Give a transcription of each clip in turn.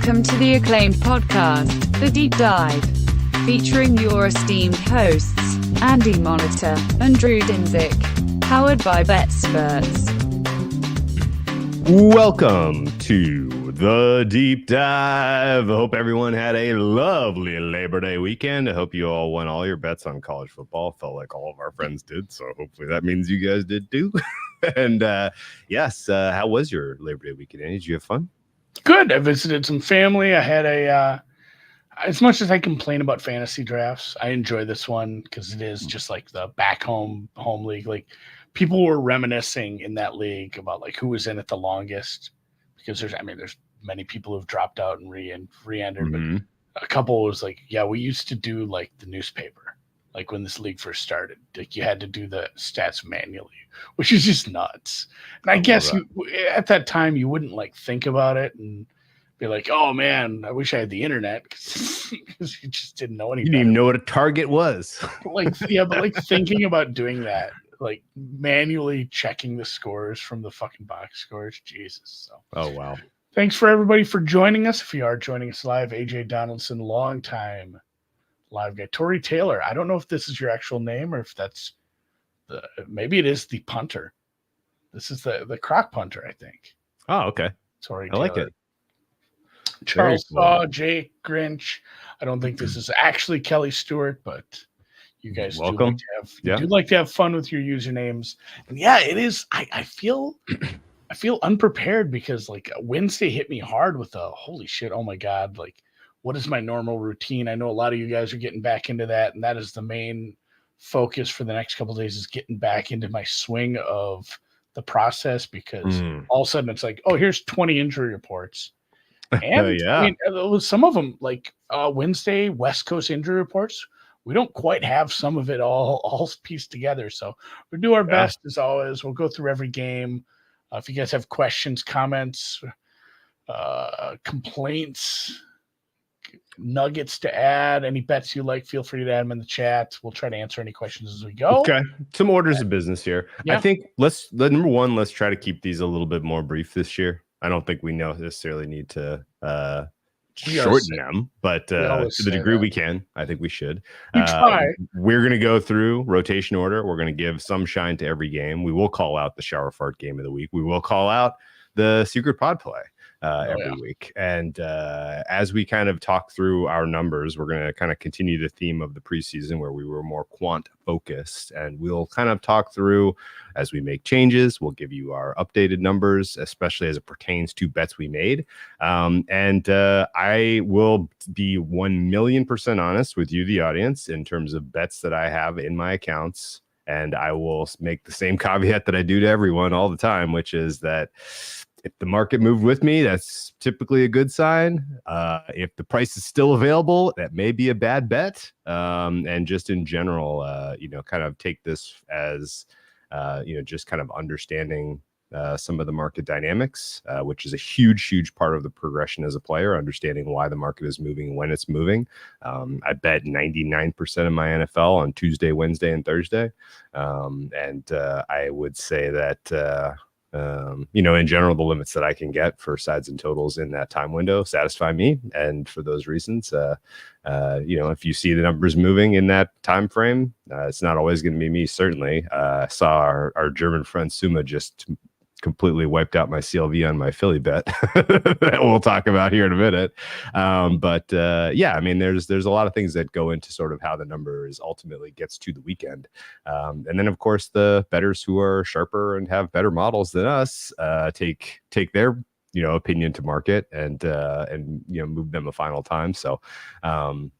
Welcome to the acclaimed podcast, The Deep Dive, featuring your esteemed hosts, Andy Monitor and Drew Dinzik, powered by BetSperts. Welcome to The Deep Dive. I hope everyone had a lovely Labor Day weekend. I hope you all won all your bets on college football. Felt like all of our friends did, so hopefully that means you guys did too. And yes, how was your Labor Day weekend, Andy? Did you have fun? Good. I visited some family. I had as much as I complain about fantasy drafts, I enjoy this one because it is just like the back home league. Like people were reminiscing in that league about like who was in it the longest because there's many people who've dropped out and re-entered, Mm-hmm. but a couple was like, yeah, we used to do like the newspaper, like when this league first started, like you had to do the stats manually, which is just nuts. And I guess at that time you wouldn't like think about it and be like, oh man, I wish I had the internet because you just didn't know anything. You didn't even know what a target was. But thinking about doing that, like manually checking the scores from the fucking box scores, Jesus. So. Oh wow. Thanks for everybody for joining us. If you are joining us live, AJ Donaldson, long time live guy. Tori Taylor, I don't know if this is your actual name or if that's maybe it is the punter. This is the croc punter, I think. Oh, okay. Tori I like Taylor. it. Charles Saw, Jay Grinch. I don't think this is actually Kelly Stewart, but you guys welcome. Do like to have fun with your usernames. And yeah, it is. I feel unprepared because like Wednesday hit me hard with a holy shit. Oh my God. Like, what is my normal routine? I know a lot of you guys are getting back into that. And that is the main focus for the next couple of days is getting back into my swing of the process because all of a sudden it's like, oh, here's 20 injury reports. And yeah. I mean, some of them like Wednesday, West Coast injury reports. We don't quite have some of it all pieced together. So we'll do our best as always. We'll go through every game. If you guys have questions, comments, complaints, nuggets to add, any bets you like, feel free to add them in the chat. We'll try to answer any questions as we go. Okay. Some orders of business here. Yeah. I think number one, let's try to keep these a little bit more brief this year. I don't think we necessarily need to shorten them, but to the degree we can, I think we should. We try. We're going to go through rotation order. We're going to give some shine to every game. We will call out the shower fart game of the week. We will call out the secret pod play every week. And as we kind of talk through our numbers, we're going to kind of continue the theme of the preseason where we were more quant focused, and we'll kind of talk through as we make changes. We'll give you our updated numbers, especially as it pertains to bets we made. And I will be 1,000,000% honest with you, the audience, in terms of bets that I have in my accounts. And I will make the same caveat that I do to everyone all the time, which is that if the market moved with me, that's typically a good sign. If the price is still available, that may be a bad bet. And just in general, kind of take this as, just kind of understanding some of the market dynamics, which is a huge part of the progression as a player, understanding why the market is moving, when it's moving. I bet 99% of my NFL on Tuesday, Wednesday, and Thursday. And I would say that, in general, the limits that I can get for sides and totals in that time window satisfy me. And for those reasons, if you see the numbers moving in that time frame, it's not always going to be me. Certainly, saw our German friend Suma just completely wiped out my CLV on my Philly bet that we'll talk about here in a minute. There's a lot of things that go into sort of how the numbers ultimately gets to the weekend. And then of course the bettors who are sharper and have better models than us, take their, opinion to market and move them a final time. So,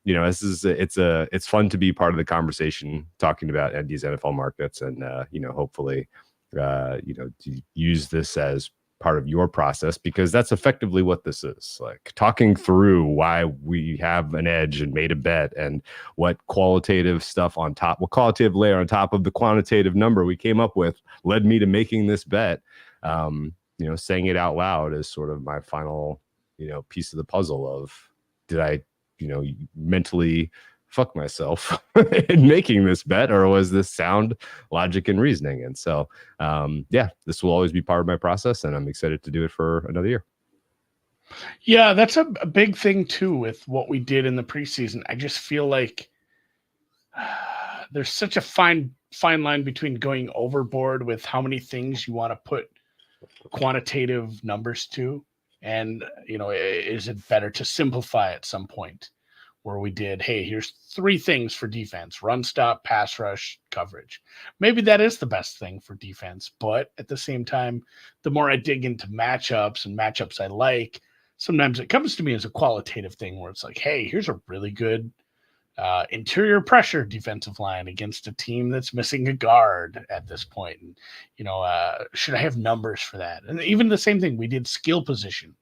it's fun to be part of the conversation talking about these NFL markets and, hopefully, to use this as part of your process, because that's effectively what this is, like talking through why we have an edge and made a bet and what qualitative layer on top of the quantitative number we came up with led me to making this bet. Saying it out loud is sort of my final, piece of the puzzle of, did I, mentally fuck myself in making this bet, or was this sound logic and reasoning? And so, this will always be part of my process, and I'm excited to do it for another year. Yeah, that's a big thing too with what we did in the preseason. I just feel like there's such a fine line between going overboard with how many things you want to put quantitative numbers to, and is it better to simplify at some point where we did, hey, here's 3 things for defense: run, stop, pass rush, coverage. Maybe that is the best thing for defense, but at the same time, the more I dig into matchups and matchups I like, sometimes it comes to me as a qualitative thing where it's like, hey, here's a really good interior pressure defensive line against a team that's missing a guard at this point. And, should I have numbers for that? And even the same thing, we did skill position,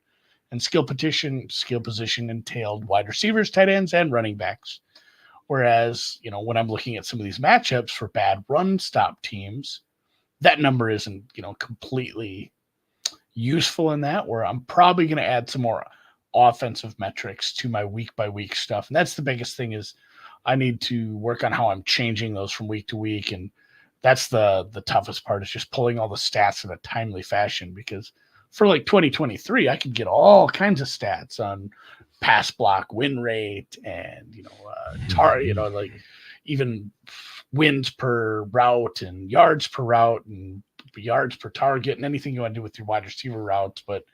and skill position entailed wide receivers, tight ends, and running backs. Whereas, when I'm looking at some of these matchups for bad run stop teams, that number isn't, completely useful in that, where I'm probably going to add some more offensive metrics to my week by week stuff. And that's the biggest thing, is I need to work on how I'm changing those from week to week. And that's the toughest part, is just pulling all the stats in a timely fashion, because for like 2023, I could get all kinds of stats on pass block win rate and, like even wins per route and yards per route and yards per target and anything you want to do with your wide receiver routes. But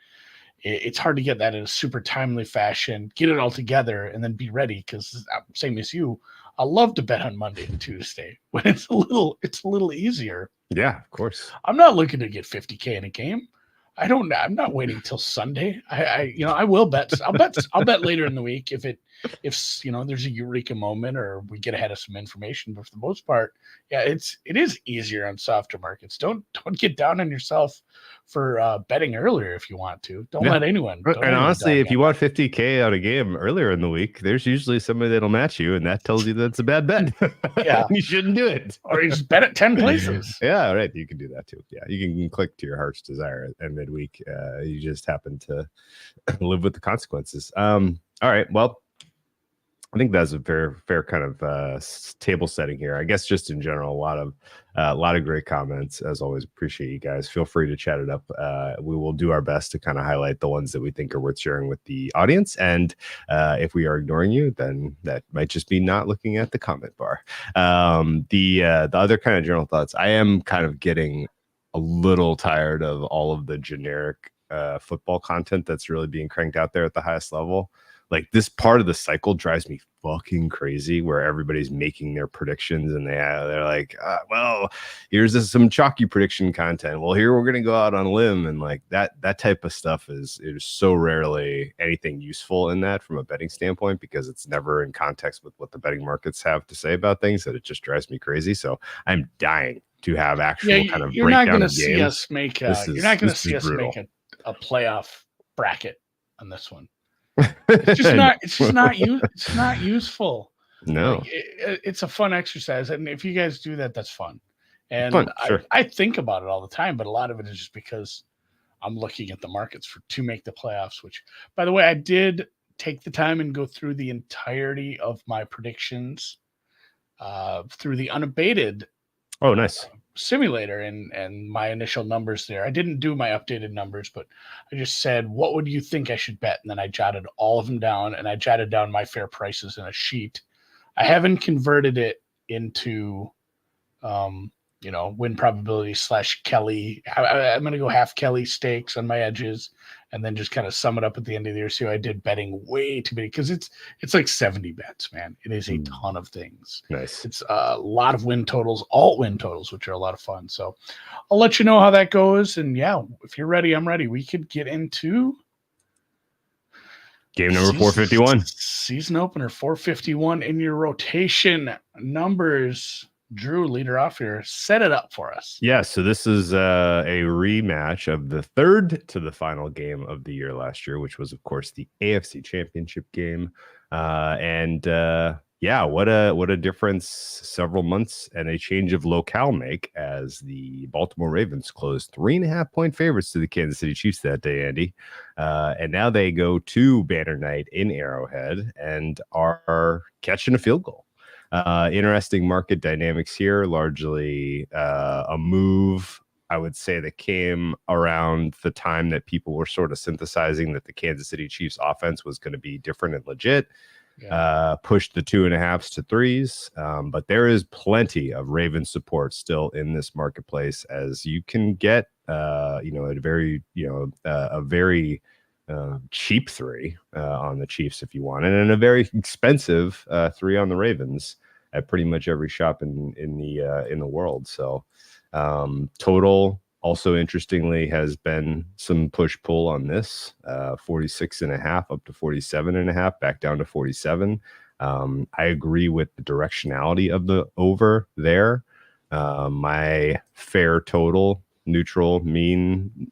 it's hard to get that in a super timely fashion, get it all together, and then be ready. Because same as you, I love to bet on Monday and Tuesday when it's a little easier. Yeah, of course. I'm not looking to get 50K in a game. I'm not waiting till Sunday. I will bet. I'll bet later in the week if there's a eureka moment or we get ahead of some information. But for the most part, yeah, it is easier on softer markets. Don't get down on yourself for betting earlier if you want to. Don't let anyone. And honestly, if you want 50K on a game earlier in the week, there's usually somebody that'll match you, and that tells you that's a bad bet. Yeah, you shouldn't do it. Or you just bet at 10 places. Yeah, right. You can do that too. Yeah, you can click to your heart's desire and midweek. You just happen to live with the consequences. All right. Well, I think that's a fair kind of table setting here. I guess just in general, a lot of great comments as always. Appreciate you guys. Feel free to chat it up. We will do our best to kind of highlight the ones that we think are worth sharing with the audience. And if we are ignoring you, then that might just be not looking at the comment bar. The other kind of general thoughts. I am kind of getting a little tired of all of the generic football content that's really being cranked out there at the highest level. Like, this part of the cycle drives me fucking crazy, where everybody's making their predictions and they're like, well, here's some chalky prediction content. Well, here we're gonna go out on a limb, and like that type of stuff is so rarely anything useful in that from a betting standpoint, because it's never in context with what the betting markets have to say about things, that it just drives me crazy. So I'm dying to have actual kind of you're not breakdown going to of see games. us make you're not going to see us make a playoff bracket on this one. It's just not useful. No, like, it's a fun exercise, and if you guys do that, that's fun. And fun, sure. I think about it all the time, but a lot of it is just because I'm looking at the markets to make the playoffs. Which, by the way, I did take the time and go through the entirety of my predictions through the unabated. Oh, nice. Simulator and my initial numbers there. I didn't do my updated numbers, but I just said, what would you think I should bet? And then I jotted all of them down, and I jotted down my fair prices in a sheet. I haven't converted it into, win probability / Kelly. I'm going to go half Kelly stakes on my edges, and then just kind of sum it up at the end of the year. So I did betting way too many, because it's like 70 bets, man. It is a ton of things. Nice. It's a lot of win totals, alt win totals, which are a lot of fun. So I'll let you know how that goes. And yeah, if you're ready, I'm ready. We could get into game number 451. Season opener 451 in your rotation numbers. Drew, leader off here. Set it up for us. Yeah, so this is a rematch of the third to the final game of the year last year, which was, of course, the AFC Championship game. What a difference several months and a change of locale make, as the Baltimore Ravens closed 3.5-point favorites to the Kansas City Chiefs that day, Andy. And now they go to Banner Night in Arrowhead and are catching a field goal. Interesting market dynamics here, largely a move I would say that came around the time that people were sort of synthesizing that the Kansas City Chiefs offense was going to be different and legit. Pushed the 2.5s to 3s, but there is plenty of Ravens support still in this marketplace, as you can get a very cheap 3 on the Chiefs if you want it, and a very expensive 3 on the Ravens at pretty much every shop in the world. So total also, interestingly, has been some push-pull on this, 46.5 up to 47.5, back down to 47. I agree with the directionality of the over there. My fair total, neutral, mean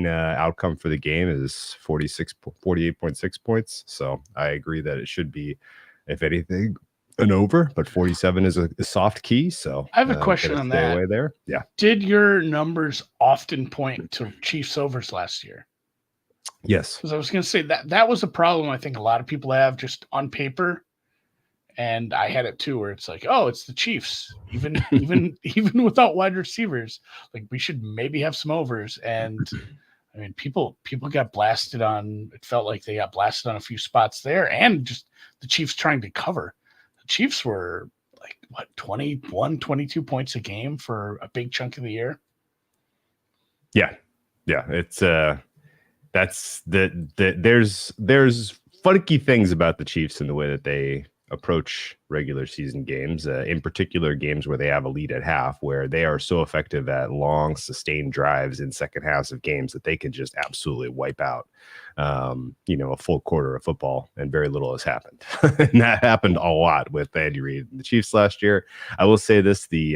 outcome for the game is 48.6 points. So I agree that it should be, if anything, an over, but 47 is a soft key. So I have a question on stay that. away there. Yeah. Did your numbers often point to Chiefs overs last year? Yes. Because I was going to say that was a problem I think a lot of people have just on paper. And I had it too, where it's like, oh, it's the Chiefs, even without wide receivers, like we should maybe have some overs. And I mean, people got blasted on. It felt like they got blasted on a few spots there, and just the Chiefs trying to cover. The Chiefs were like, what, 21, 22 points a game for a big chunk of the year. Yeah. It's that's there's funky things about the Chiefs in the way that they approach regular season games, in particular games where they have a lead at half, where they are so effective at long sustained drives in second halves of games that they can just absolutely wipe out a full quarter of football and very little has happened. And that happened a lot with Andy Reid and the Chiefs last year. I will say this, the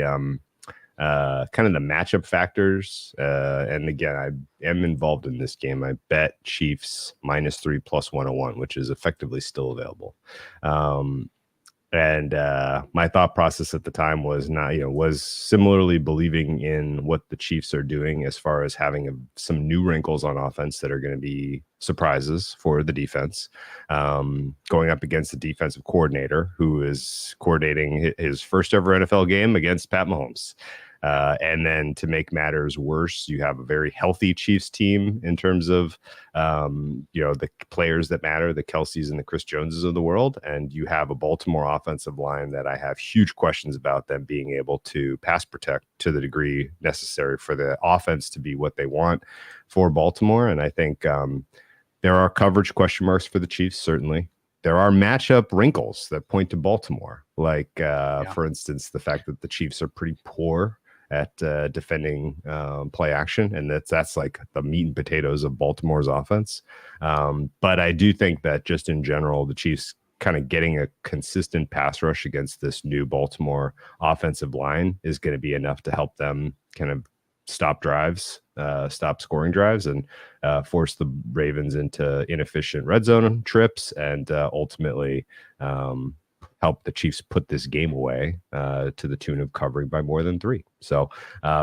kind of the matchup factors, and again, I am involved in this game. I bet Chiefs -3 plus 101, which is effectively still available. And my thought process at the time was was similarly believing in what the Chiefs are doing as far as having some new wrinkles on offense that are going to be surprises for the defense, going up against the defensive coordinator who is coordinating his first ever NFL game against Pat Mahomes. And then to make matters worse, you have a very healthy Chiefs team in terms of, the players that matter, the Kelce's and the Chris Joneses of the world. And you have a Baltimore offensive line that I have huge questions about them being able to pass protect to the degree necessary for the offense to be what they want for Baltimore. And I think there are coverage question marks for the Chiefs, certainly. There are matchup wrinkles that point to Baltimore, like, for instance, the fact that the Chiefs are pretty poor at defending play action, and that's like the meat and potatoes of Baltimore's offense. But I do think that just in general, the Chiefs kind of getting a consistent pass rush against this new Baltimore offensive line is going to be enough to help them kind of stop drives, stop scoring drives, and force the Ravens into inefficient red zone trips, and ultimately help the Chiefs put this game away to the tune of covering by more than 3. So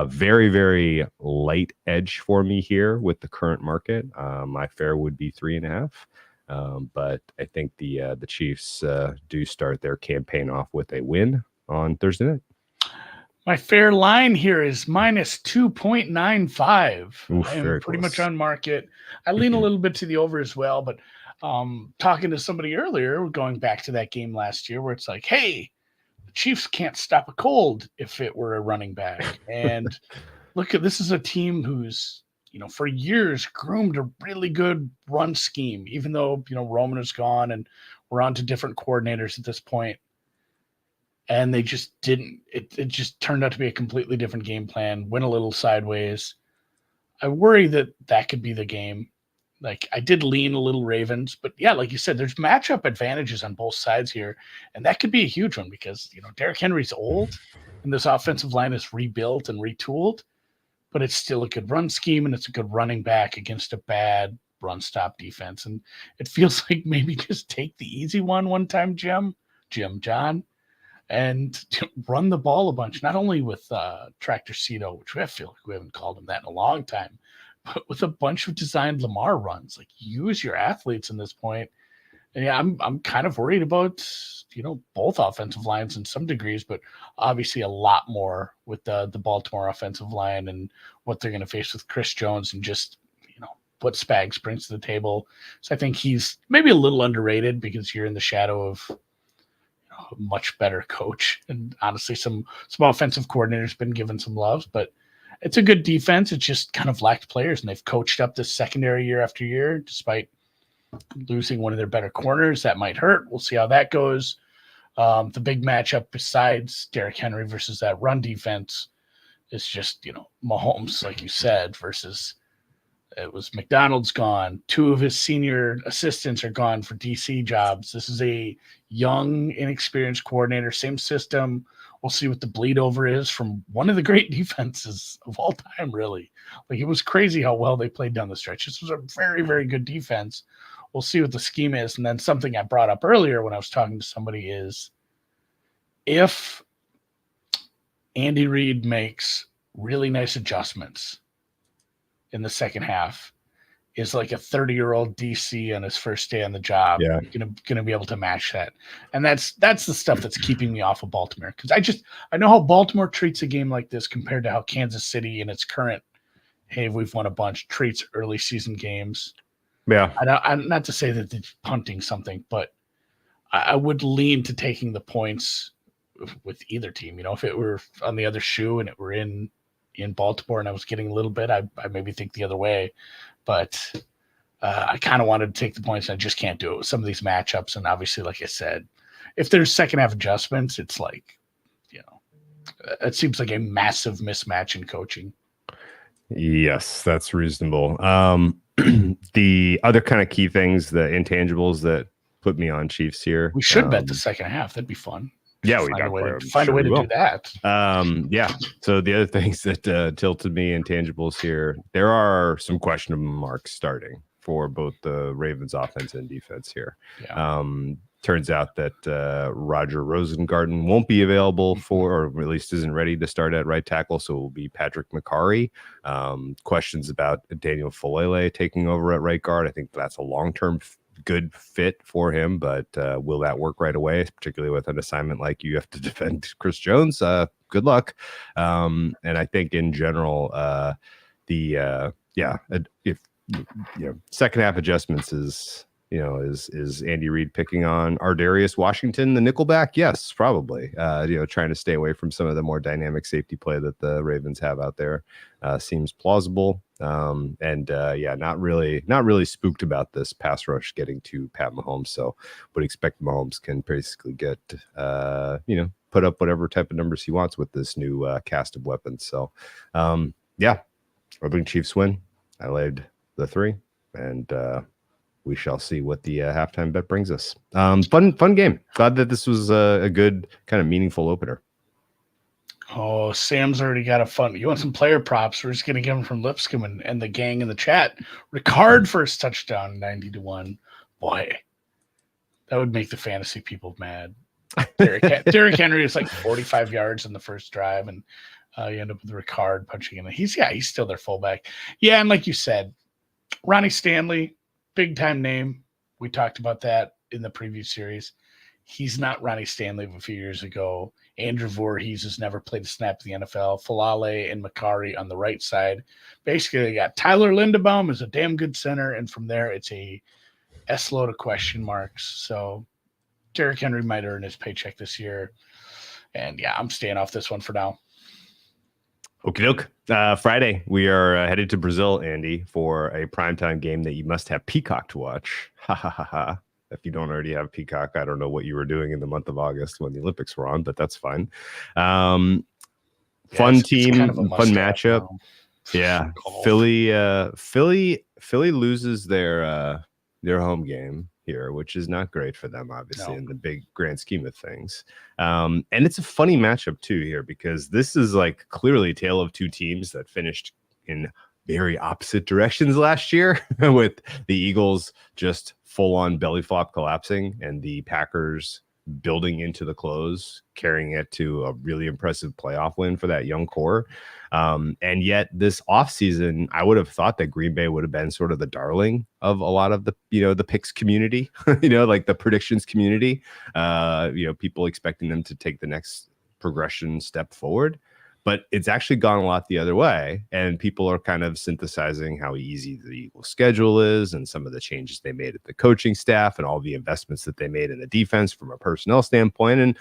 very, very light edge for me here with the current market. My fair would be 3.5. But I think the Chiefs do start their campaign off with a win on Thursday night. My fair line here is -2.95. Oof, I am very pretty close. much on market. I lean a little bit to the over as well, but talking to somebody earlier, going back to that game last year where it's like, hey, the Chiefs can't stop a cold if it were a running back. And look, this is a team who's, for years groomed a really good run scheme, even though, Roman is gone and we're on to different coordinators at this point. And they just didn't. It just turned out to be a completely different game plan, went a little sideways. I worry that could be the game. Like, I did lean a little Ravens, but yeah, like you said, there's matchup advantages on both sides here. And that could be a huge one because, Derrick Henry's old and this offensive line is rebuilt and retooled, but it's still a good run scheme and it's a good running back against a bad run stop defense. And it feels like maybe just take the easy one time, John, and run the ball a bunch, not only with Tractor Cito, which I feel like we haven't called him that in a long time, but with a bunch of designed Lamar runs. Like, use your athletes in this point Yeah, I'm kind of worried about, both offensive lines in some degrees, but obviously a lot more with the Baltimore offensive line and what they're going to face with Chris Jones and just, what Spags brings to the table. So I think he's maybe a little underrated because you're in the shadow of a much better coach. And honestly, some offensive coordinators been given some loves, but it's a good defense. It just kind of lacked players, and they've coached up this secondary year after year, despite losing one of their better corners. That might hurt. We'll see how that goes. The big matchup besides Derrick Henry versus that run defense is just, Mahomes, like you said, versus it was McDonald's gone. Two of his senior assistants are gone for DC jobs. This is a young, inexperienced coordinator, same system. We'll see what the bleed over is from one of the great defenses of all time, really. Like, it was crazy how well they played down the stretch. This was a very, very good defense. We'll see what the scheme is. And then something I brought up earlier when I was talking to somebody is if Andy Reid makes really nice adjustments in the second half, is like a 30-year-old DC on his first day on the job gonna be able to match that. And that's the stuff that's keeping me off of Baltimore, because I know how Baltimore treats a game like this compared to how Kansas City in its current, hey, we've won a bunch, treats early season games. Yeah, I'm not to say that they're punting something, but I would lean to taking the points with either team. If it were on the other shoe and it were in Baltimore and I was getting a little bit, I maybe think the other way. But I kind of wanted to take the points, and I just can't do it with some of these matchups. And obviously, like I said, if there's second half adjustments, it's like, it seems like a massive mismatch in coaching. Yes, that's reasonable. The other kind of key things, the intangibles that put me on Chiefs here. We should bet the second half. That'd be fun. Yeah, we find a way to do that. Yeah. So the other things that tilted me, intangibles here, there are some questionable marks starting for both the Ravens offense and defense here. Yeah. Turns out that Roger Rosengarten won't be available for, or at least isn't ready to start at right tackle. So it will be Patrick McCarry. Questions about Daniel Falele taking over at right guard. I think that's a long-term good fit for him, but will that work right away, particularly with an assignment like you have to defend Chris Jones? Good luck. And I think in general, if second half adjustments is Andy Reid picking on Ardarius Washington, the nickelback? Yes, probably. Trying to stay away from some of the more dynamic safety play that the Ravens have out there seems plausible. Not really spooked about this pass rush getting to Pat Mahomes. So would expect Mahomes can basically get, put up whatever type of numbers he wants with this new cast of weapons. So, I think Chiefs win. I laid the 3, and we shall see what the halftime bet brings us. Fun game. Glad that this was a good kind of meaningful opener. Oh, Sam's already got a fun. You want some player props? We're just going to give them from Lipscomb and the gang in the chat. Ricard first touchdown, 90-1. Boy, that would make the fantasy people mad. Derrick Henry is like 45 yards in the first drive, and you end up with Ricard punching in. He's still their fullback. Yeah, and like you said, Ronnie Stanley, big time name. We talked about that in the preview series. He's not Ronnie Stanley of a few years ago. Andrew Voorhees has never played a snap in the NFL. Falale and McCarry on the right side. Basically, they got Tyler Linderbaum as a damn good center, and from there, it's a S-load of question marks. So Derrick Henry might earn his paycheck this year. And, I'm staying off this one for now. Okie doke. Friday, we are headed to Brazil, Andy, for a primetime game that you must have Peacock to watch. Ha, ha, ha, ha. If you don't already have Peacock, I don't know what you were doing in the month of August when the Olympics were on, but that's fine. Fun team, kind of fun matchup. Yeah, Philly loses their home game here, which is not great for them, obviously, in the big grand scheme of things. And it's a funny matchup too here, because this is like clearly a tale of two teams that finished in very opposite directions last year, with the Eagles just full on belly flop collapsing and the Packers building into the close, carrying it to a really impressive playoff win for that young core. And yet this offseason, I would have thought that Green Bay would have been sort of the darling of a lot of the, the picks community, like the predictions community, people expecting them to take the next progression step forward. But it's actually gone a lot the other way, and people are kind of synthesizing how easy the Eagles' schedule is and some of the changes they made at the coaching staff and all the investments that they made in the defense from a personnel standpoint. And,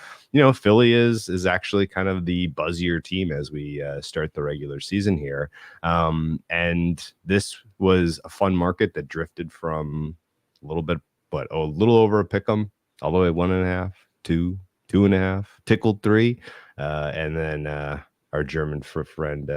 Philly is actually kind of the buzzier team as we start the regular season here. And this was a fun market that drifted from a little over a pick 'em all the way 1.5, 2, 2.5, tickled 3. And then, our German friend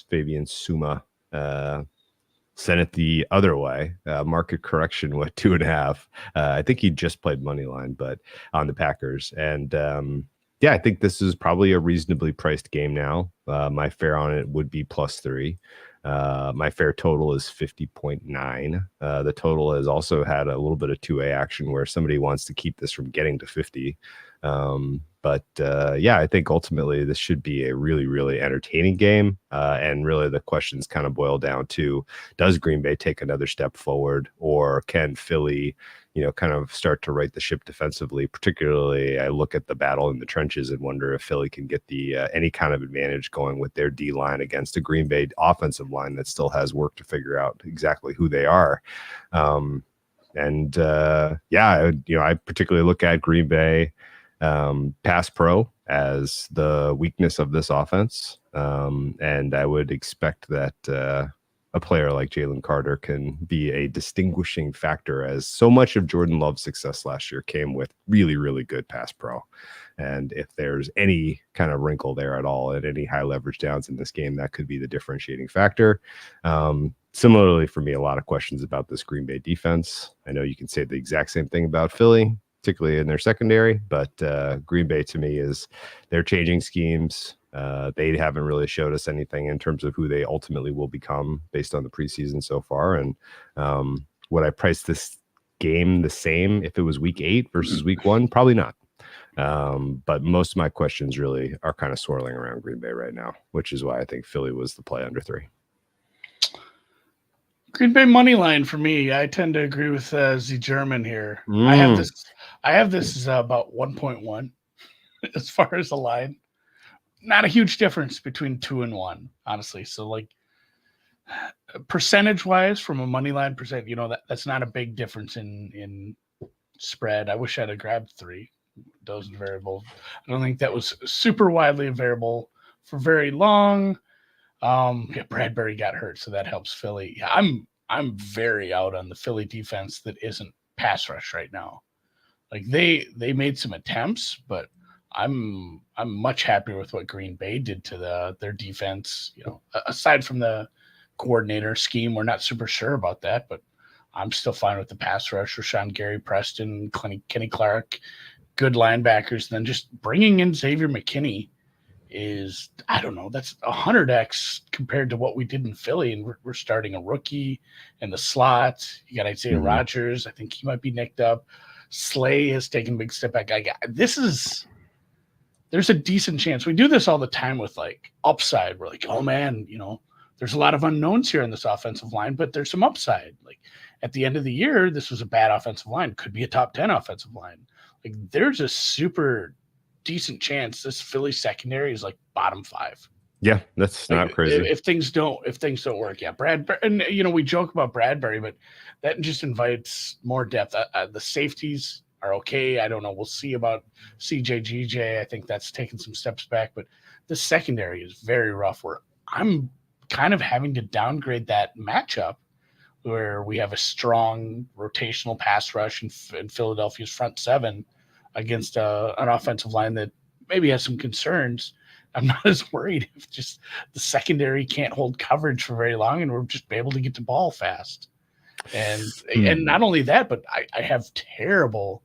Fabian Suma sent it the other way. Market correction, 2.5. I think he just played money line, but on the Packers. And I think this is probably a reasonably priced game now. My fair on it would be +3. My fair total is 50.9. The total has also had a little bit of 2A action where somebody wants to keep this from getting to 50. But I think ultimately this should be a really, really entertaining game. And really the questions kind of boil down to, does Green Bay take another step forward, or can Philly, kind of start to right the ship defensively? Particularly, I look at the battle in the trenches and wonder if Philly can get the any kind of advantage going with their D line against a Green Bay offensive line that still has work to figure out exactly who they are. I particularly look at Green Bay pass pro as the weakness of this offense. And I would expect that a player like Jalen Carter can be a distinguishing factor, as so much of Jordan Love's success last year came with really, really good pass pro. And if there's any kind of wrinkle there at all at any high leverage downs in this game, that could be the differentiating factor. Similarly, for me, a lot of questions about this Green Bay defense. I know you can say the exact same thing about Philly, particularly in their secondary, but Green Bay to me they're changing schemes. They haven't really showed us anything in terms of who they ultimately will become based on the preseason so far. And would I price this game the same if it was week 8 versus week 1? Probably not. But most of my questions really are kind of swirling around Green Bay right now, which is why I think Philly was the play under 3. Green Bay money line for me. I tend to agree with the German here. I have this as about 1.1 as far as the line. Not a huge difference between 2 and 1, honestly. So like percentage wise, from a money line percent, that's not a big difference in spread. I wish I'd have grabbed 3. Those variables. I don't think that was super widely variable for very long. Bradbury got hurt, so that helps Philly. Yeah, I'm very out on the Philly defense that isn't pass rush right now. Like they made some attempts, but I'm much happier with what Green Bay did to their defense. Aside from the coordinator scheme, we're not super sure about that, but I'm still fine with the pass rush. Rashawn Gary, Preston, Kenny Clark, good linebackers. And then just bringing in Xavier McKinney is, I don't know, that's 100x compared to what we did in Philly. And we're starting a rookie in the slot. You got Isaiah Rodgers. I think he might be nicked up. Slay has taken a big step back. There's a decent chance. We do this all the time with like upside. We're like, oh man, there's a lot of unknowns here in this offensive line, but there's some upside. Like at the end of the year, this was a bad offensive line. Could be a top 10 offensive line. Like there's a super decent chance this Philly secondary is like bottom 5. Yeah, that's not crazy. If things don't work, Bradbury, and we joke about Bradbury, but that just invites more depth. The safeties are okay. I don't know. We'll see about CJGJ. I think that's taken some steps back, but the secondary is very rough. Where I'm kind of having to downgrade that matchup, where we have a strong rotational pass rush in Philadelphia's front 7 against an offensive line that maybe has some concerns. I'm not as worried if just the secondary can't hold coverage for very long and we're just able to get the ball fast. And not only that, but I have terrible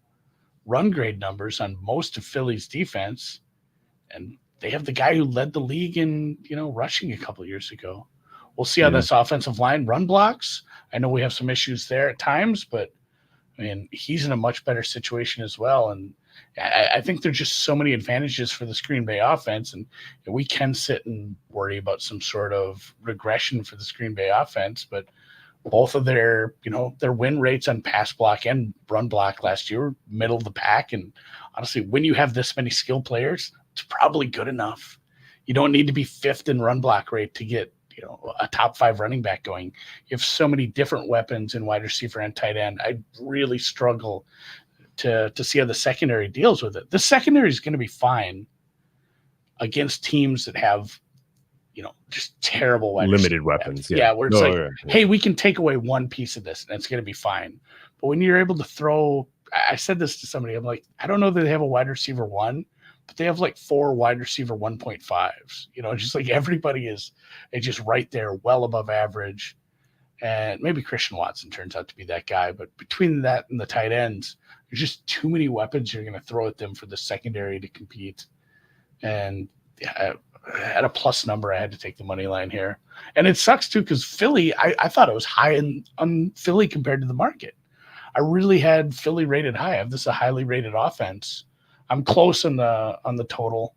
run grade numbers on most of Philly's defense. And they have the guy who led the league in, rushing a couple of years ago. We'll see how this offensive line run blocks. I know we have some issues there at times, but I mean, he's in a much better situation as well. And I think there's just so many advantages for the Green Bay offense, and we can sit and worry about some sort of regression for the Green Bay offense, but both of their win rates on pass block and run block last year were middle of the pack. And honestly, when you have this many skill players, it's probably good enough. You don't need to be fifth in run block rate to get a top 5 running back going. You have so many different weapons in wide receiver and tight end. I really struggle to see how the secondary deals with it. The secondary is going to be fine against teams that have just terrible limited weapons. Yeah, where it's hey, we can take away one piece of this and it's going to be fine. But when you're able to throw, I said this to somebody, I'm like, I don't know that they have a wide receiver 1, but they have like 4 wide receiver 1.5s. Just like everybody is just right there, well above average. And maybe Christian Watson turns out to be that guy. But between that and the tight ends, there's just too many weapons you're going to throw at them for the secondary to compete. And at a plus number, I had to take the money line here. And it sucks too, because Philly, I thought it was high on Philly compared to the market. I really had Philly rated high. I have this a highly rated offense. I'm close on the total,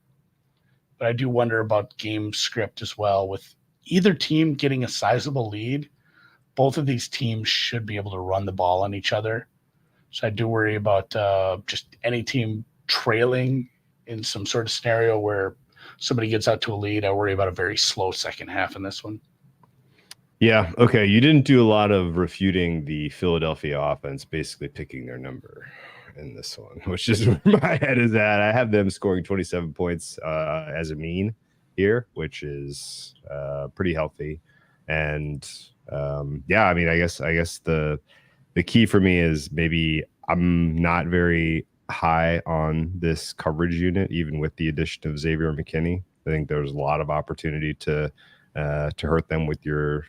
but I do wonder about game script as well. With either team getting a sizable lead, both of these teams should be able to run the ball on each other. So I do worry about just any team trailing in some sort of scenario where somebody gets out to a lead. I worry about a very slow second half in this one. Yeah. Okay. You didn't do a lot of refuting the Philadelphia offense, basically picking their number in this one, which is where my head is at. I have them scoring 27 points as a mean here, which is pretty healthy. And I mean, I guess the key for me is maybe I'm not very high on this coverage unit, even with the addition of Xavier McKinney. I think there's a lot of opportunity to hurt them with your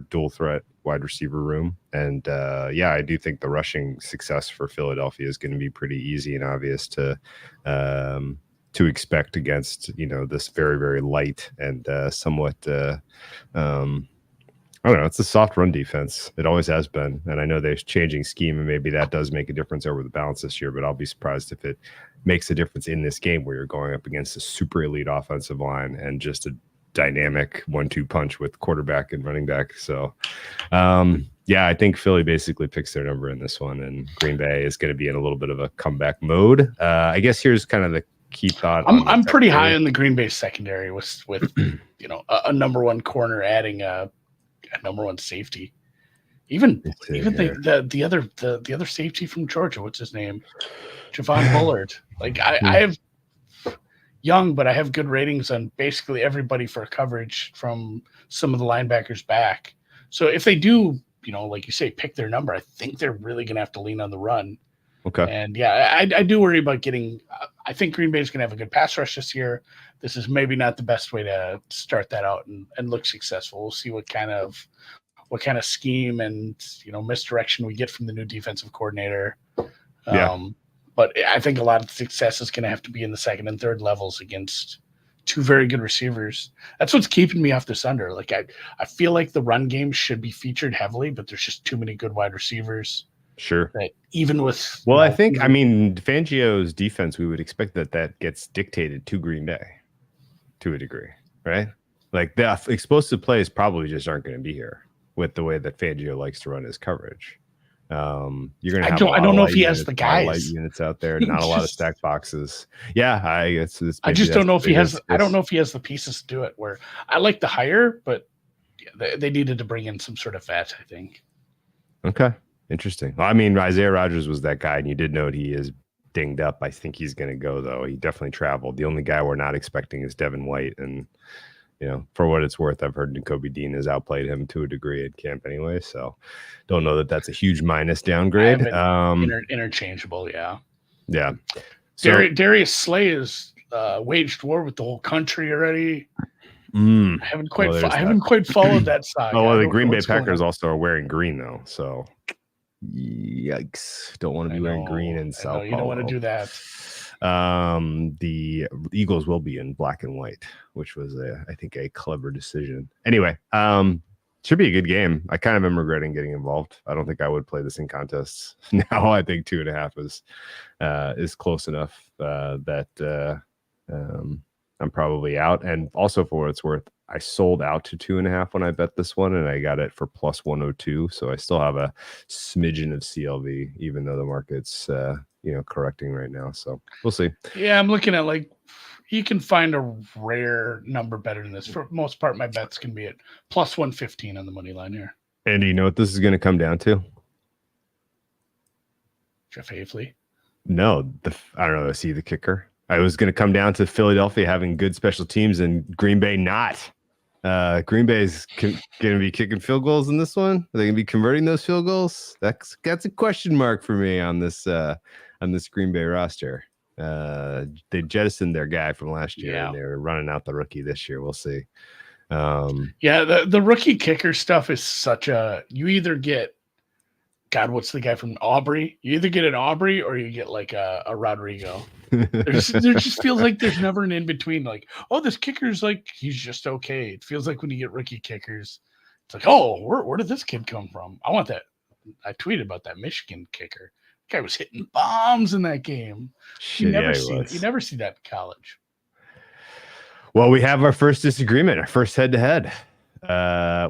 dual threat wide receiver room. And I do think the rushing success for Philadelphia is going to be pretty easy and obvious to expect against this very, very light and somewhat I don't know. It's a soft run defense. It always has been. And I know they're changing scheme, and maybe that does make a difference over the balance this year, but I'll be surprised if it makes a difference in this game where you're going up against a super elite offensive line and just a dynamic 1-2 punch with quarterback and running back. So, I think Philly basically picks their number in this one, and Green Bay is going to be in a little bit of a comeback mode. I guess here's kind of the key thought. I'm pretty high on the Green Bay secondary with a number 1 corner adding a number 1 safety, even the other safety from Georgia. What's his name? Javon Bullard. Like I have young, but I have good ratings on basically everybody for coverage from some of the linebackers back. So if they do, like you say, pick their number, I think they're really going to have to lean on the run. Okay. And I do worry about getting. I think Green Bay is going to have a good pass rush this year. This is maybe not the best way to start that out and look successful. We'll see what kind of scheme and misdirection we get from the new defensive coordinator. But I think a lot of success is going to have to be in the second and third levels against 2 very good receivers. That's what's keeping me off this under. Like I feel like the run game should be featured heavily, but there's just too many good wide receivers. Sure. That even with I think Fangio's defense, we would expect that gets dictated to Green Bay to a degree, right? Like the explosive plays probably just aren't going to be here with the way that Fangio likes to run his coverage. You're going to have I don't know if he has the guys. Light units out there, not a lot of stack boxes. Yeah, I guess I just don't know if he has. I don't know if he has the pieces to do it. Where I like the hire, but they needed to bring in some sort of vet, I think. Okay. Interesting. Well, I mean, Isaiah Rodgers was that guy, and you did note he is dinged up. I think he's going to go, though. He definitely traveled. The only guy we're not expecting is Devin White. And, for what it's worth, I've heard Nakobe Dean has outplayed him to a degree at camp anyway. So don't know that that's a huge minus downgrade. Interchangeable, yeah. Yeah. So, Darius Slay has waged war with the whole country already. I haven't quite followed that side. Oh, well, the Green Bay Packers also are wearing green, though. So yikes. Don't want to be wearing green in South Paulo. You don't want to do that. The Eagles will be in black and white, which was I think a clever decision. Anyway, Should be a good game. I kind of am regretting getting involved. I don't think I would play this in contests. Now I think 2.5 is close enough that I'm probably out. And also for what it's worth, I sold out to 2.5 when I bet this one, and I got it for plus 102. So I still have a smidgen of CLV, even though the market's correcting right now. So we'll see. Yeah, I'm looking at like you can find a rare number better than this. For the most part, my bets can be at plus 115 on the money line here. And do you know what this is going to come down to? Jeff Hafley. No, I don't know. See the kicker. I was going to come down to Philadelphia having good special teams and Green Bay not. Green Bay is going to be kicking field goals in this one. Are they going to be converting those field goals? That's a question mark for me on this Green Bay roster. They jettisoned their guy from last year, and they're running out the rookie this year. We'll see. The rookie kicker stuff is such a. You either get, God, what's the guy from Aubrey? You either get an Aubrey or you get like a Rodrigo. There just feels like there's never an in between. Like, oh, this kicker's like he's just okay. It feels like when you get rookie kickers, it's like, oh, where did this kid come from? I want that. I tweeted about that Michigan kicker. That guy was hitting bombs in that game. You never see that in college. Well, we have our first disagreement, our first head-to-head.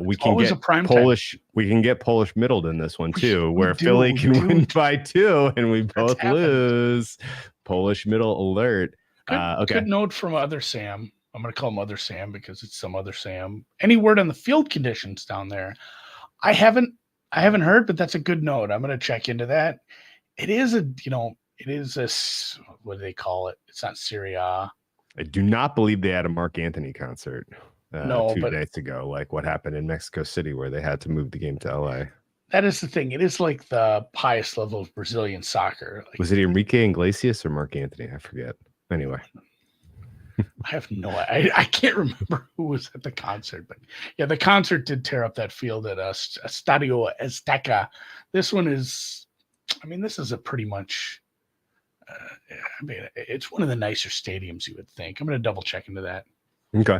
We can get Polish. Time. We can get Polish middled in this one too, where Philly can win by 2 and we both lose. Polish middle alert. Good note from Other Sam. I'm going to call him Other Sam because it's some other Sam. Any word on the field conditions down there? I haven't heard, but that's a good note. I'm going to check into that. It is a what do they call it? It's not Serie A. I do not believe they had a Mark Anthony concert. 2 nights ago, like what happened in Mexico City where they had to move the game to LA. That is the thing. It is like the highest level of Brazilian soccer. Like, was it Enrique Iglesias or Mark Anthony? I forget. Anyway. I have no idea. I can't remember who was at the concert, but yeah, the concert did tear up that field at Estadio Azteca. This one is, this is a pretty much, it's one of the nicer stadiums you would think. I'm going to double check into that. Okay.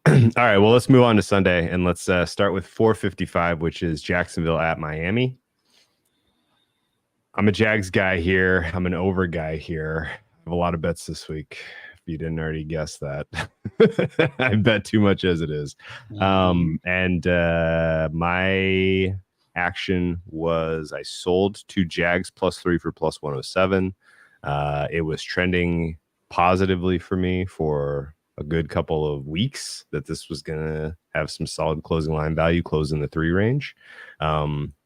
All right, well, let's move on to Sunday, and let's start with 4:55, which is Jacksonville at Miami. I'm a Jags guy here. I'm an over guy here. I have a lot of bets this week, if you didn't already guess that. I bet too much as it is. And my action was I sold 2 Jags +3 for plus 107. It was trending positively for me for a good couple of weeks that this was going to have some solid closing line value, close in the 3 range.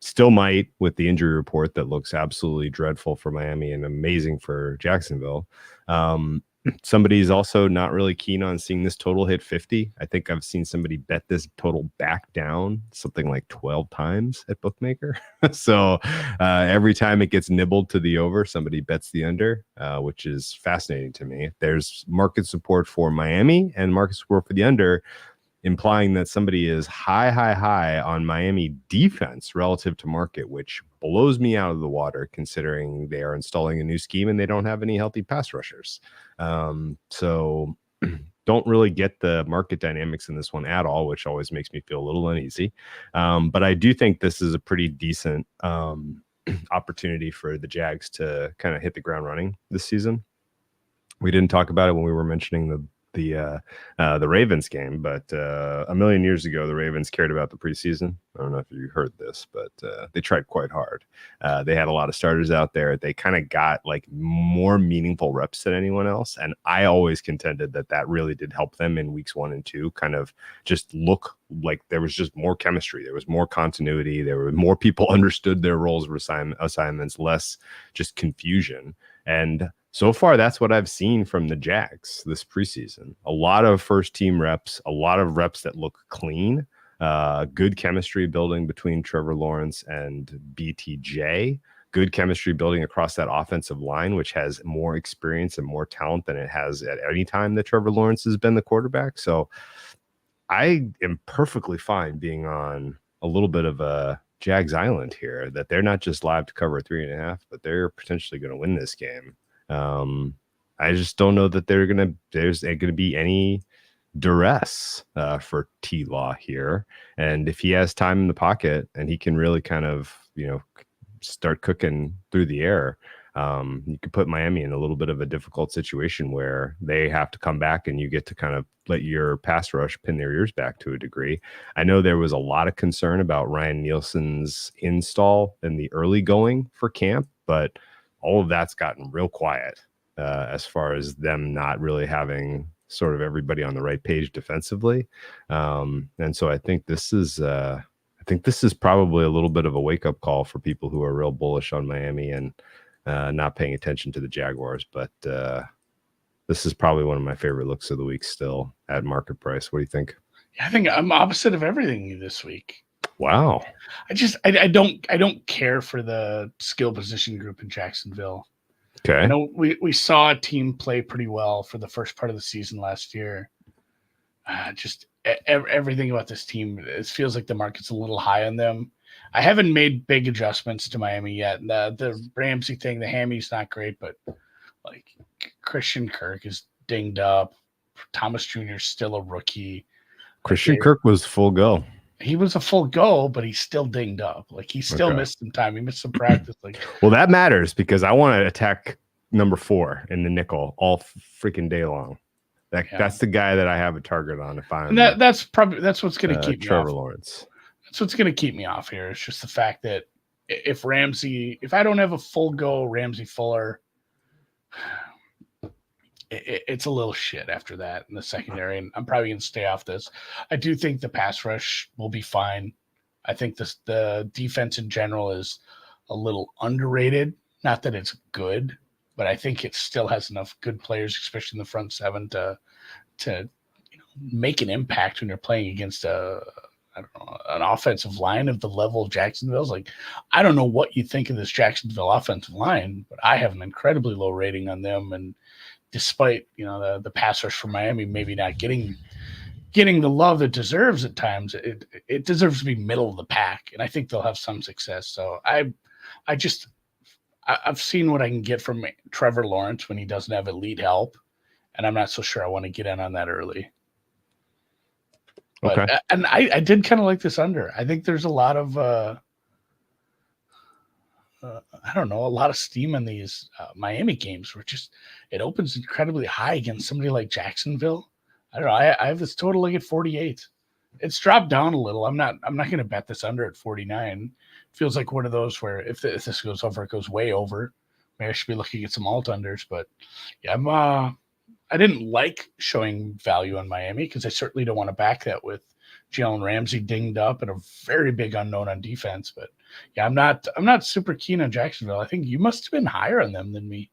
Still might with the injury report that looks absolutely dreadful for Miami and amazing for Jacksonville. Somebody's also not really keen on seeing this total hit 50. I think I've seen somebody bet this total back down something like 12 times at Bookmaker. So every time it gets nibbled to the over, somebody bets the under, which is fascinating to me. There's market support for Miami and market support for the under, implying that somebody is high on Miami defense relative to market, which blows me out of the water considering they are installing a new scheme and they don't have any healthy pass rushers. So don't really get the market dynamics in this one at all, which always makes me feel a little uneasy. But I do think this is a pretty decent opportunity for the Jags to kind of hit the ground running this season. We didn't talk about it when we were mentioning the Ravens game, but a million years ago, the Ravens cared about the preseason. I don't know if you heard this, but they tried quite hard. They had a lot of starters out there. They kind of got like more meaningful reps than anyone else. And I always contended that really did help them in weeks 1 and 2, kind of just look like there was just more chemistry. There was more continuity. There were more people understood their roles or assignments, less just confusion. And so far, that's what I've seen from the Jags this preseason. A lot of first-team reps, a lot of reps that look clean, good chemistry building between Trevor Lawrence and BTJ, good chemistry building across that offensive line, which has more experience and more talent than it has at any time that Trevor Lawrence has been the quarterback. So I am perfectly fine being on a little bit of a Jags Island here, that they're not just live to cover 3.5, but they're potentially going to win this game. I just don't know that there's going to be any duress for T-Law here. And if he has time in the pocket and he can really kind of, start cooking through the air, you could put Miami in a little bit of a difficult situation where they have to come back and you get to kind of let your pass rush pin their ears back to a degree. I know there was a lot of concern about Ryan Nielsen's install in the early going for camp, but all of that's gotten real quiet as far as them not really having sort of everybody on the right page defensively. And so I think this is probably a little bit of a wake-up call for people who are real bullish on Miami and not paying attention to the Jaguars. But this is probably one of my favorite looks of the week still at market price. What do you think? I think I'm opposite of everything this week. Wow. I don't care for the skill position group in Jacksonville. Okay. I know we saw a team play pretty well for the first part of the season last year. Just everything about this team, it feels like the market's a little high on them. I haven't made big adjustments to Miami yet. The Ramsey thing, the hammy's not great, but like Christian Kirk is dinged up. Thomas Jr. is still a rookie. Christian Kirk was full go. He was a full go, but he's still dinged up. Like he still missed some time. He missed some practice. Well, that matters because I want to attack number 4 in the nickel all freaking day long. That's the guy that I have a target on. If I'm that's what's going to keep Trevor me off. Lawrence. That's what's going to keep me off here. It's just the fact that if I don't have a full go Ramsey Fuller, it's a little shit after that in the secondary, and I'm probably going to stay off this. I do think the pass rush will be fine. I think the defense in general is a little underrated. Not that it's good, but I think it still has enough good players, especially in the front seven, to make an impact when you're playing against an offensive line of the level of Jacksonville's. Like, I don't know what you think of this Jacksonville offensive line, but I have an incredibly low rating on them. And despite the pass rush from Miami maybe not getting the love it deserves at times, it deserves to be middle of the pack, and I think they'll have some success. So I've seen what I can get from Trevor Lawrence when he doesn't have elite help, and I'm not so sure I want to get in on that early. But, okay. And I did kind of like this under. I think there's a lot of a lot of steam in these Miami games where it opens incredibly high against somebody like Jacksonville. I don't know. I have this total like at 48. It's dropped down a little. I'm not going to bet this under at 49. Feels like one of those where if this goes over, it goes way over. Maybe I should be looking at some alt unders, but yeah, I didn't like showing value on Miami because I certainly don't want to back that with Jalen Ramsey dinged up and a very big unknown on defense. But yeah, I'm not super keen on Jacksonville. I think you must have been higher on them than me.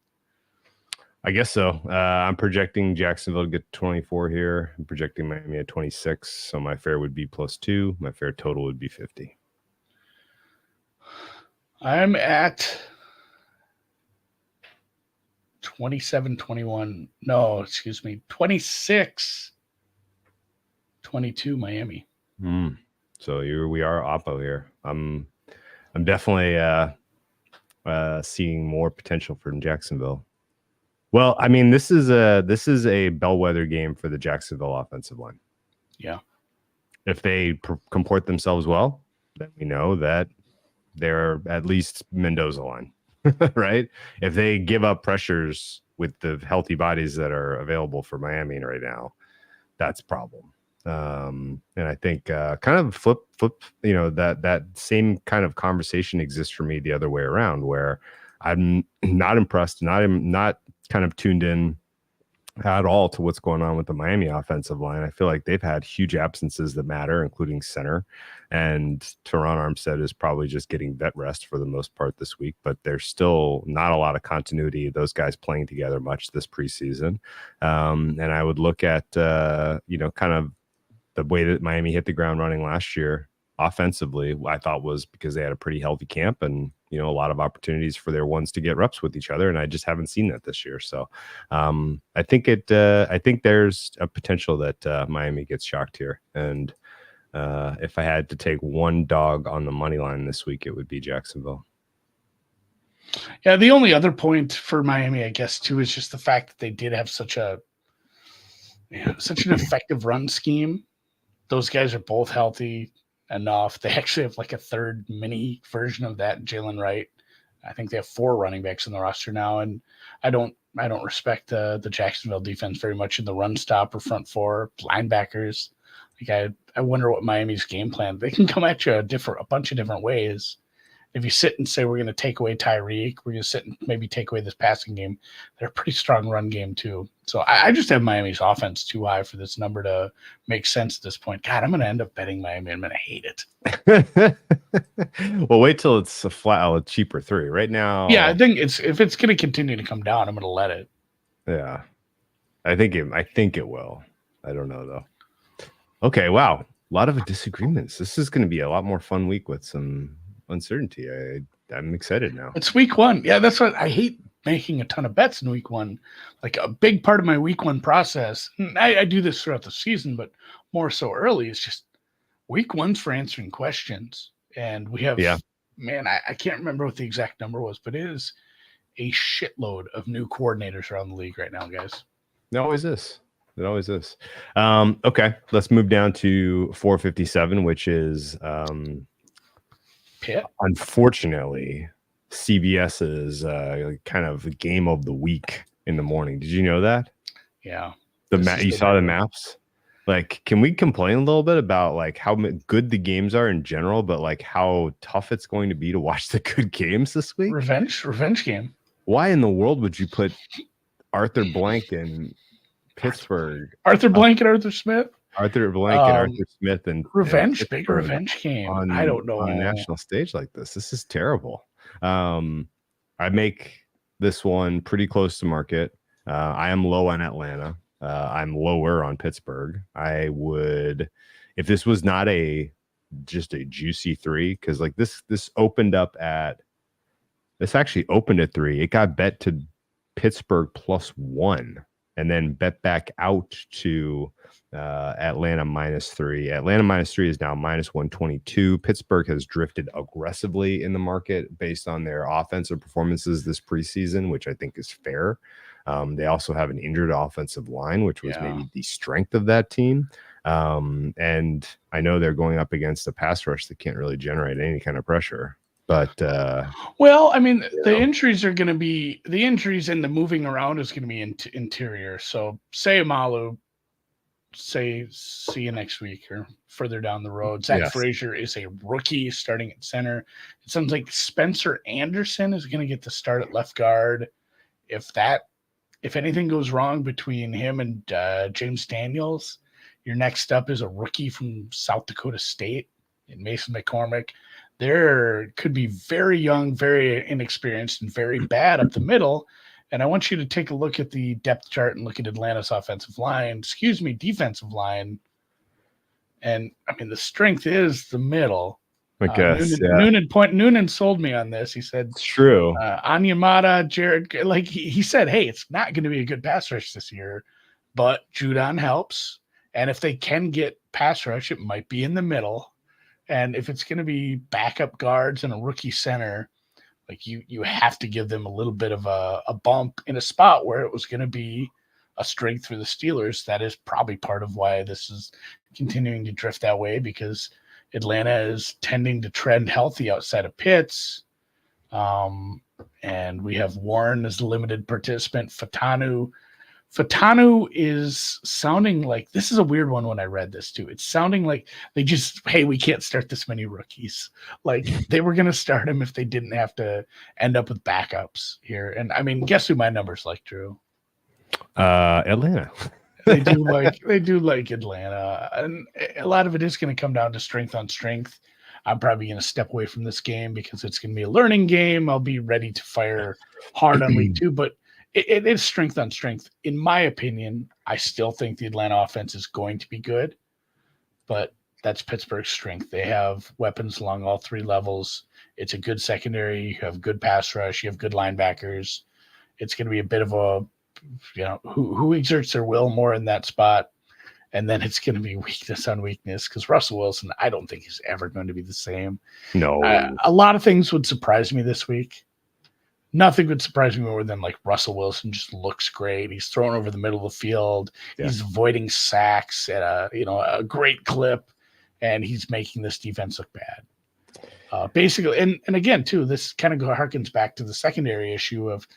I guess so. I'm projecting Jacksonville to get 24 here. I'm projecting Miami at 26. So my fair would be +2. My fair total would be 50. I'm at 27-21. No, excuse me. 26-22 Miami. So we are oppo here. I'm definitely seeing more potential from Jacksonville. Well, I mean, this is a bellwether game for the Jacksonville offensive line. Yeah. If they comport themselves well, then we know that they're at least Mendoza line, right? If they give up pressures with the healthy bodies that are available for Miami right now, that's a problem. And I think kind of flip, that same kind of conversation exists for me the other way around, where I'm not impressed, not kind of tuned in at all to what's going on with the Miami offensive line. I feel like they've had huge absences that matter, including center. And Teron Armstead is probably just getting vet rest for the most part this week, but there's still not a lot of continuity of those guys playing together much this preseason. And I would look at, kind of the way that Miami hit the ground running last year offensively, I thought was because they had a pretty healthy camp and, a lot of opportunities for their ones to get reps with each other. And I just haven't seen that this year. So I think there's a potential that Miami gets shocked here. And if I had to take one dog on the money line this week, it would be Jacksonville. Yeah. The only other point for Miami, I guess, too, is just the fact that they did have such a such an effective run scheme. Those guys are both healthy enough. They actually have like a third mini version of that, Jalen Wright. I think they have 4 running backs in the roster now, and I don't respect the Jacksonville defense very much in the run stop or front 4 linebackers. Like I wonder what Miami's game plan. They can come at you a bunch of different ways. If you sit and say we're going to take away Tyreek, we're going to sit and maybe take away this passing game, they're a pretty strong run game too. So I just have Miami's offense too high for this number to make sense at this point. God, I'm going to end up betting Miami. I'm going to hate it. Well, wait till it's a cheaper 3. Right now, yeah, I think if it's going to continue to come down, I'm going to let it. Yeah, I think it will. I don't know though. Okay, wow, a lot of disagreements. This is going to be a lot more fun week with some uncertainty. I'm excited now. It's week 1. Yeah, that's what I hate, making a ton of bets in week 1. Like a big part of my week 1 process. I do this throughout the season, but more so early. It's just week 1's for answering questions, and we have. Yeah. Man, I can't remember what the exact number was, but it is a shitload of new coordinators around the league right now, guys. It always is. Okay, let's move down to 457, which is Pitt. Unfortunately, CBS's kind of game of the week in the morning. Did you know that? Yeah. You saw the maps? Like, can we complain a little bit about like how good the games are in general, but like how tough it's going to be to watch the good games this week? Revenge game. Why in the world would you put Arthur Blank in Pittsburgh? Arthur Blank and Arthur Smith? Arthur Blank and Arthur Smith and big revenge game. I don't know. On a national stage like this. This is terrible. I make this one pretty close to market. I am low on Atlanta. I'm lower on Pittsburgh. I would, if this was not just a juicy 3, because like this actually opened at 3. It got bet to Pittsburgh +1 and then bet back out to Atlanta -3. Atlanta -3 is now -122. Pittsburgh has drifted aggressively in the market based on their offensive performances this preseason, which I think is fair. They also have an injured offensive line, which was maybe the strength of that team. And I know they're going up against a pass rush that can't really generate any kind of pressure. But well, I mean, the injuries and the moving around is going to be interior. So say Amalu, see you next week or further down the road. Zach Frazier is a rookie starting at center. It sounds like Spencer Anderson is going to get the start at left guard. If anything goes wrong between him and James Daniels, your next up is a rookie from South Dakota State in Mason McCormick. There could be very young, very inexperienced, and very bad up the middle. And I want you to take a look at the depth chart and look at Atlanta's defensive line. And I mean, the strength is the middle. I guess. Noonan sold me on this. He said, it's true. Anyamata, Jared, like he said, hey, it's not going to be a good pass rush this year, but Judon helps. And if they can get pass rush, it might be in the middle. And if it's going to be backup guards and a rookie center, like you have to give them a little bit of a bump in a spot where it was going to be a strength for the Steelers. That is probably part of why this is continuing to drift that way, because Atlanta is tending to trend healthy outside of Pitts. And we have Warren as a limited participant. Fatanu is sounding like, this is a weird one when I read this too. It's sounding like we can't start this many rookies. Like they were going to start him if they didn't have to end up with backups here. And I mean, guess who my numbers like, Drew? Atlanta. They do like Atlanta. And a lot of it is going to come down to strength on strength. I'm probably going to step away from this game because it's going to be a learning game. I'll be ready to fire hard on week 2, but it is strength on strength. In my opinion, I still think the Atlanta offense is going to be good, but that's Pittsburgh's strength. They have weapons along all 3 levels. It's a good secondary. You have good pass rush. You have good linebackers. It's going to be a bit of a, who exerts their will more in that spot. And then it's going to be weakness on weakness, because Russell Wilson, I don't think he's ever going to be the same. No. A lot of things would surprise me this week. nothing would surprise me more than like Russell Wilson just looks great. He's throwing over the middle of the field. Yeah. He's avoiding sacks at a great clip, and he's making this defense look bad. Basically, and again too, this kind of harkens back to the secondary issue of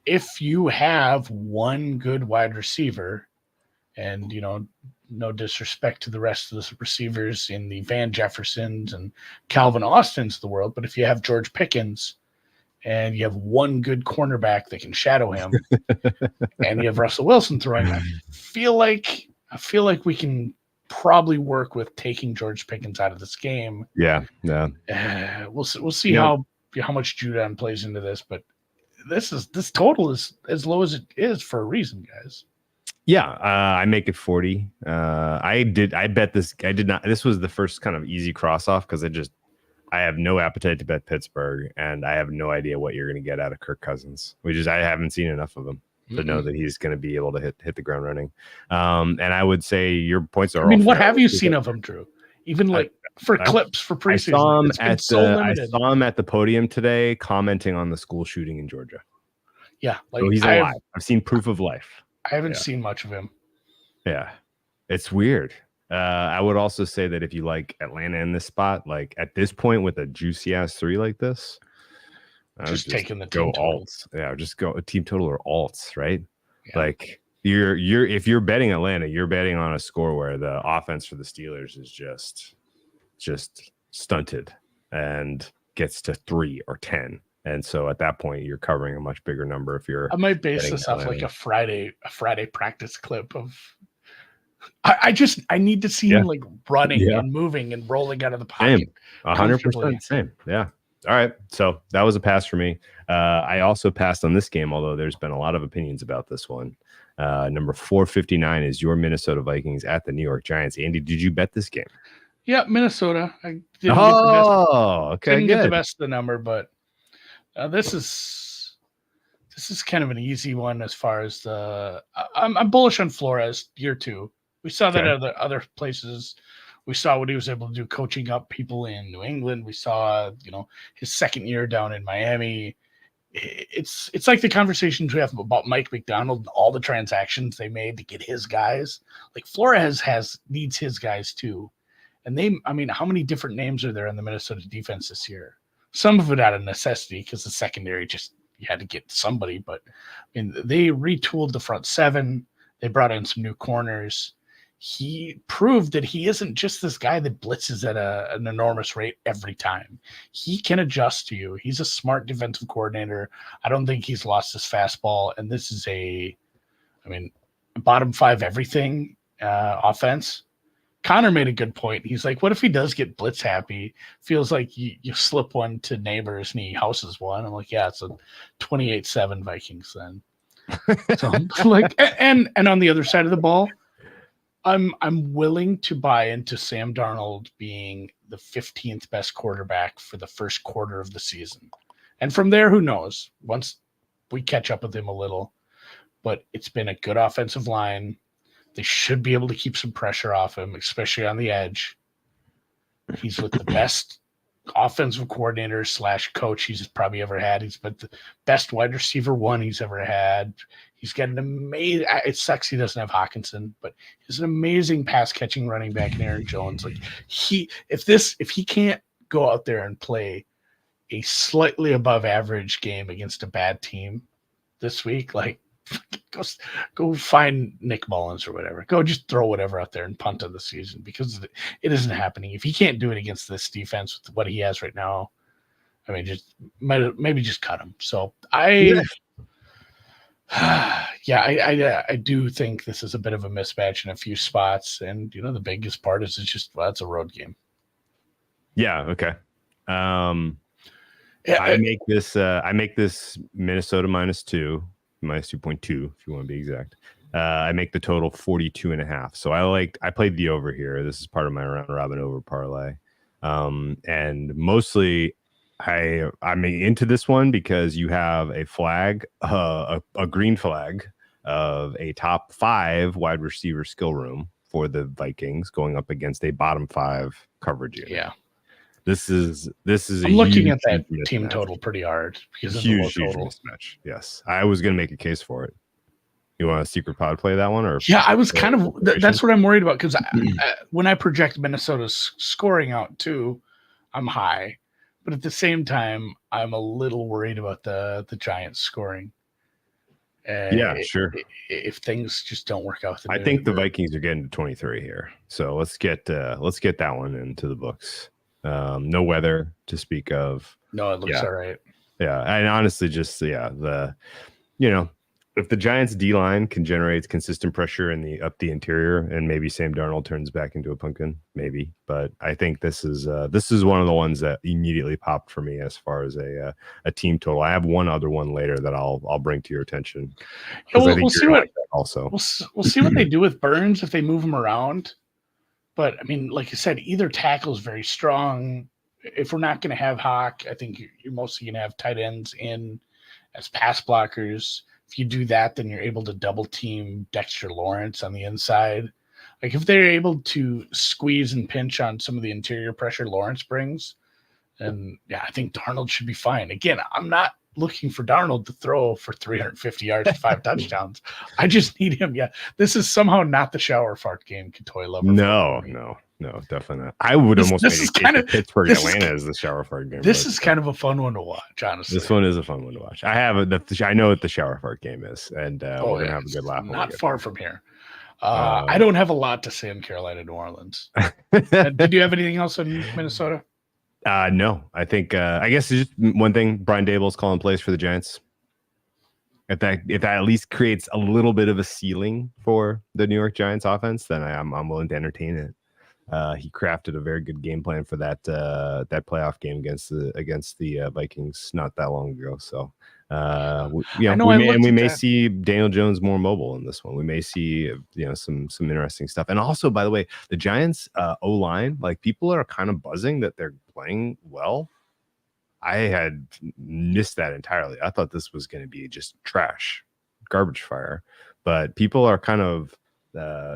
if you have one good wide receiver, and no disrespect to the rest of the receivers in the Van Jeffersons and Calvin Austins of the world, but if you have George Pickens and you have one good cornerback that can shadow him, and you have Russell Wilson throwing, I feel like we can probably work with taking George Pickens out of this game. Yeah. We'll see how much Judon plays into this, but this total is as low as it is for a reason, guys. Yeah, I make it 40. I bet this. I did not. This was the first kind of easy cross off because I have no appetite to bet Pittsburgh, and I have no idea what you're going to get out of Kirk Cousins. I haven't seen enough of him to know that he's going to be able to hit the ground running. And I would say your points are. I mean, what have you seen of him, Drew? Even like clips for preseason. I saw him at the podium today commenting on the school shooting in Georgia. Yeah, like so he's alive. I've seen proof of life. I haven't seen much of him. Yeah, it's weird. I would also say that if you like Atlanta in this spot, like at this point with a juicy ass 3 like this, just taking the team total. Alts. Yeah, just go a team total or alts, right? Yeah. Like you're if you're betting Atlanta, you're betting on a score where the offense for the Steelers is just stunted and gets to 3 or 10. And so at that point, you're covering a much bigger number. If you're, I might base this off like a Friday practice clip of. I need to see him like running and moving and rolling out of the pocket. 100% same. Yeah. All right. So that was a pass for me. I also passed on this game, although there's been a lot of opinions about this one. Number 459 is your Minnesota Vikings at the New York Giants. Andy, did you bet this game? Yeah, Minnesota. I didn't get the best of the number, but. This is kind of an easy one as far as the. I'm bullish on Flores year 2. We saw that at other places. We saw what he was able to do coaching up people in New England. We saw his second year down in Miami. It's like the conversations we have about Mike McDonald and all the transactions they made to get his guys. Like Flores needs his guys too, and how many different names are there in the Minnesota defense this year? Some of it out of necessity because the secondary you had to get somebody. But I mean, they retooled the front 7. They brought in some new corners. He proved that he isn't just this guy that blitzes at an enormous rate every time. He can adjust to you. He's a smart defensive coordinator. I don't think he's lost his fastball. And this is bottom 5 everything offense. Connor made a good point. He's like, what if he does get blitz happy? Feels like you slip one to neighbors and he houses one. I'm like, yeah, it's a 28-7 Vikings then. So like, and on the other side of the ball, I'm willing to buy into Sam Darnold being the 15th best quarterback for the first quarter of the season. And from there, who knows? Once we catch up with him a little, but it's been a good offensive line. They should be able to keep some pressure off him, especially on the edge. He's with the best offensive coordinator / coach he's probably ever had. He's been the best wide receiver 1 he's ever had. He's got an amazing. It sucks he doesn't have Hawkinson, but he's an amazing pass catching running back in Aaron Jones. Like if he can't go out there and play a slightly above average game against a bad team this week, like. Go find Nick Mullins or whatever. Go just throw whatever out there and punt on the season because it isn't happening. If he can't do it against this defense with what he has right now, I mean, maybe just cut him. So I do think this is a bit of a mismatch in a few spots, and the biggest part is it's a road game. Yeah. Okay. I make this Minnesota -2. -2.2 if you want to be exact. I make the total 42.5. So I played the over here. This is part of my round robin over parlay. And mostly I'm into this one because you have a flag, a green flag of a top 5 wide receiver skill room for the Vikings going up against a bottom 5 coverage unit. Yeah. This is a I'm looking at huge that team mismatch. total pretty hard because of the low Huge total. mismatch. Yes, I was going to make a case for it. You want a secret pod play that one, or Yeah, I was kind of. That's what I'm worried about because when I project Minnesota's scoring out too, I'm high, but at the same time, I'm a little worried about the Giants scoring. Yeah, sure. If things just don't work out, I think the Vikings are getting to 23 here, so let's get that one into the books. No weather to speak of. No, it looks all right. Yeah, and honestly, just if the Giants D line can generate consistent pressure in up the interior, and maybe Sam Darnold turns back into a pumpkin, maybe. But I think this is one of the ones that immediately popped for me as far as a team total. I have one other one later that I'll bring to your attention. Yeah, we'll see what also we'll see what they do with Burns if they move him around. But I mean, like I said, either tackle is very strong. If we're not going to have Hawk, I think you're mostly going to have tight ends in as pass blockers. If you do that, then you're able to double team Dexter Lawrence on the inside. Like if they're able to squeeze and pinch on some of the interior pressure Lawrence brings, then yeah, I think Darnold should be fine. Again, I'm not looking for Darnold to throw for 350 yards and 5 touchdowns. I just need him. Yeah, this is somehow not the shower fart game. Katoy Lover. No, definitely not. I would almost make a case that Pittsburgh Atlanta is the shower fart game. This is kind of a fun one to watch, honestly. This one is a fun one to watch. I know what the shower fart game is, and we're gonna have a good laugh. Not far from here. I don't have a lot to say in Carolina, New Orleans. Did you have anything else in Minnesota? No, I think I guess it's just one thing. Brian Daboll's calling plays for the Giants. If that at least creates a little bit of a ceiling for the New York Giants offense, then I'm willing to entertain it. He crafted a very good game plan for that playoff game against the Vikings not that long ago. So we may see Daniel Jones more mobile in this one. We may see some interesting stuff. And also, by the way, the Giants O-line, like people are kind of buzzing that they're playing well. I had missed that entirely. I thought this was going to be just trash, garbage fire. But people are kind of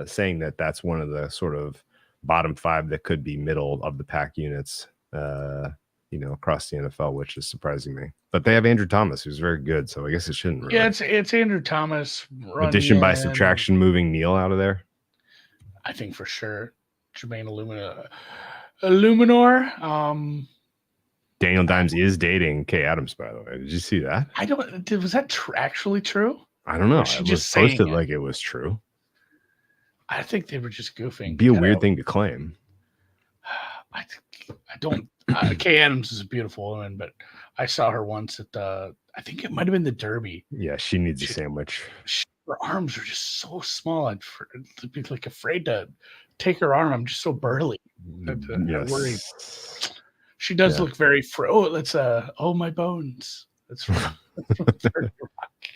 saying that that's one of the sort of bottom 5 that could be middle of the pack units, across the NFL, which is surprising me. But they have Andrew Thomas, who's very good, so I guess it shouldn't. Really. Yeah, it's Andrew Thomas. Addition by subtraction, moving Neal out of there. I think for sure, Jermaine Illuminor. Daniel Dimes is dating Kay Adams, by the way. Did you see that? I don't. Was that actually true? I don't know. She it just was posted it? Like it was true. I think they were just goofing. It'd be a weird thing to claim. I don't. Kay Adams is a beautiful woman, but I saw her once at I think it might have been the Derby. Yeah, she needs a sandwich. Her arms are just so small. I'd be like afraid to take her arm. I'm just so burly. I'm worried. She does look very that's my bones. That's from Rock,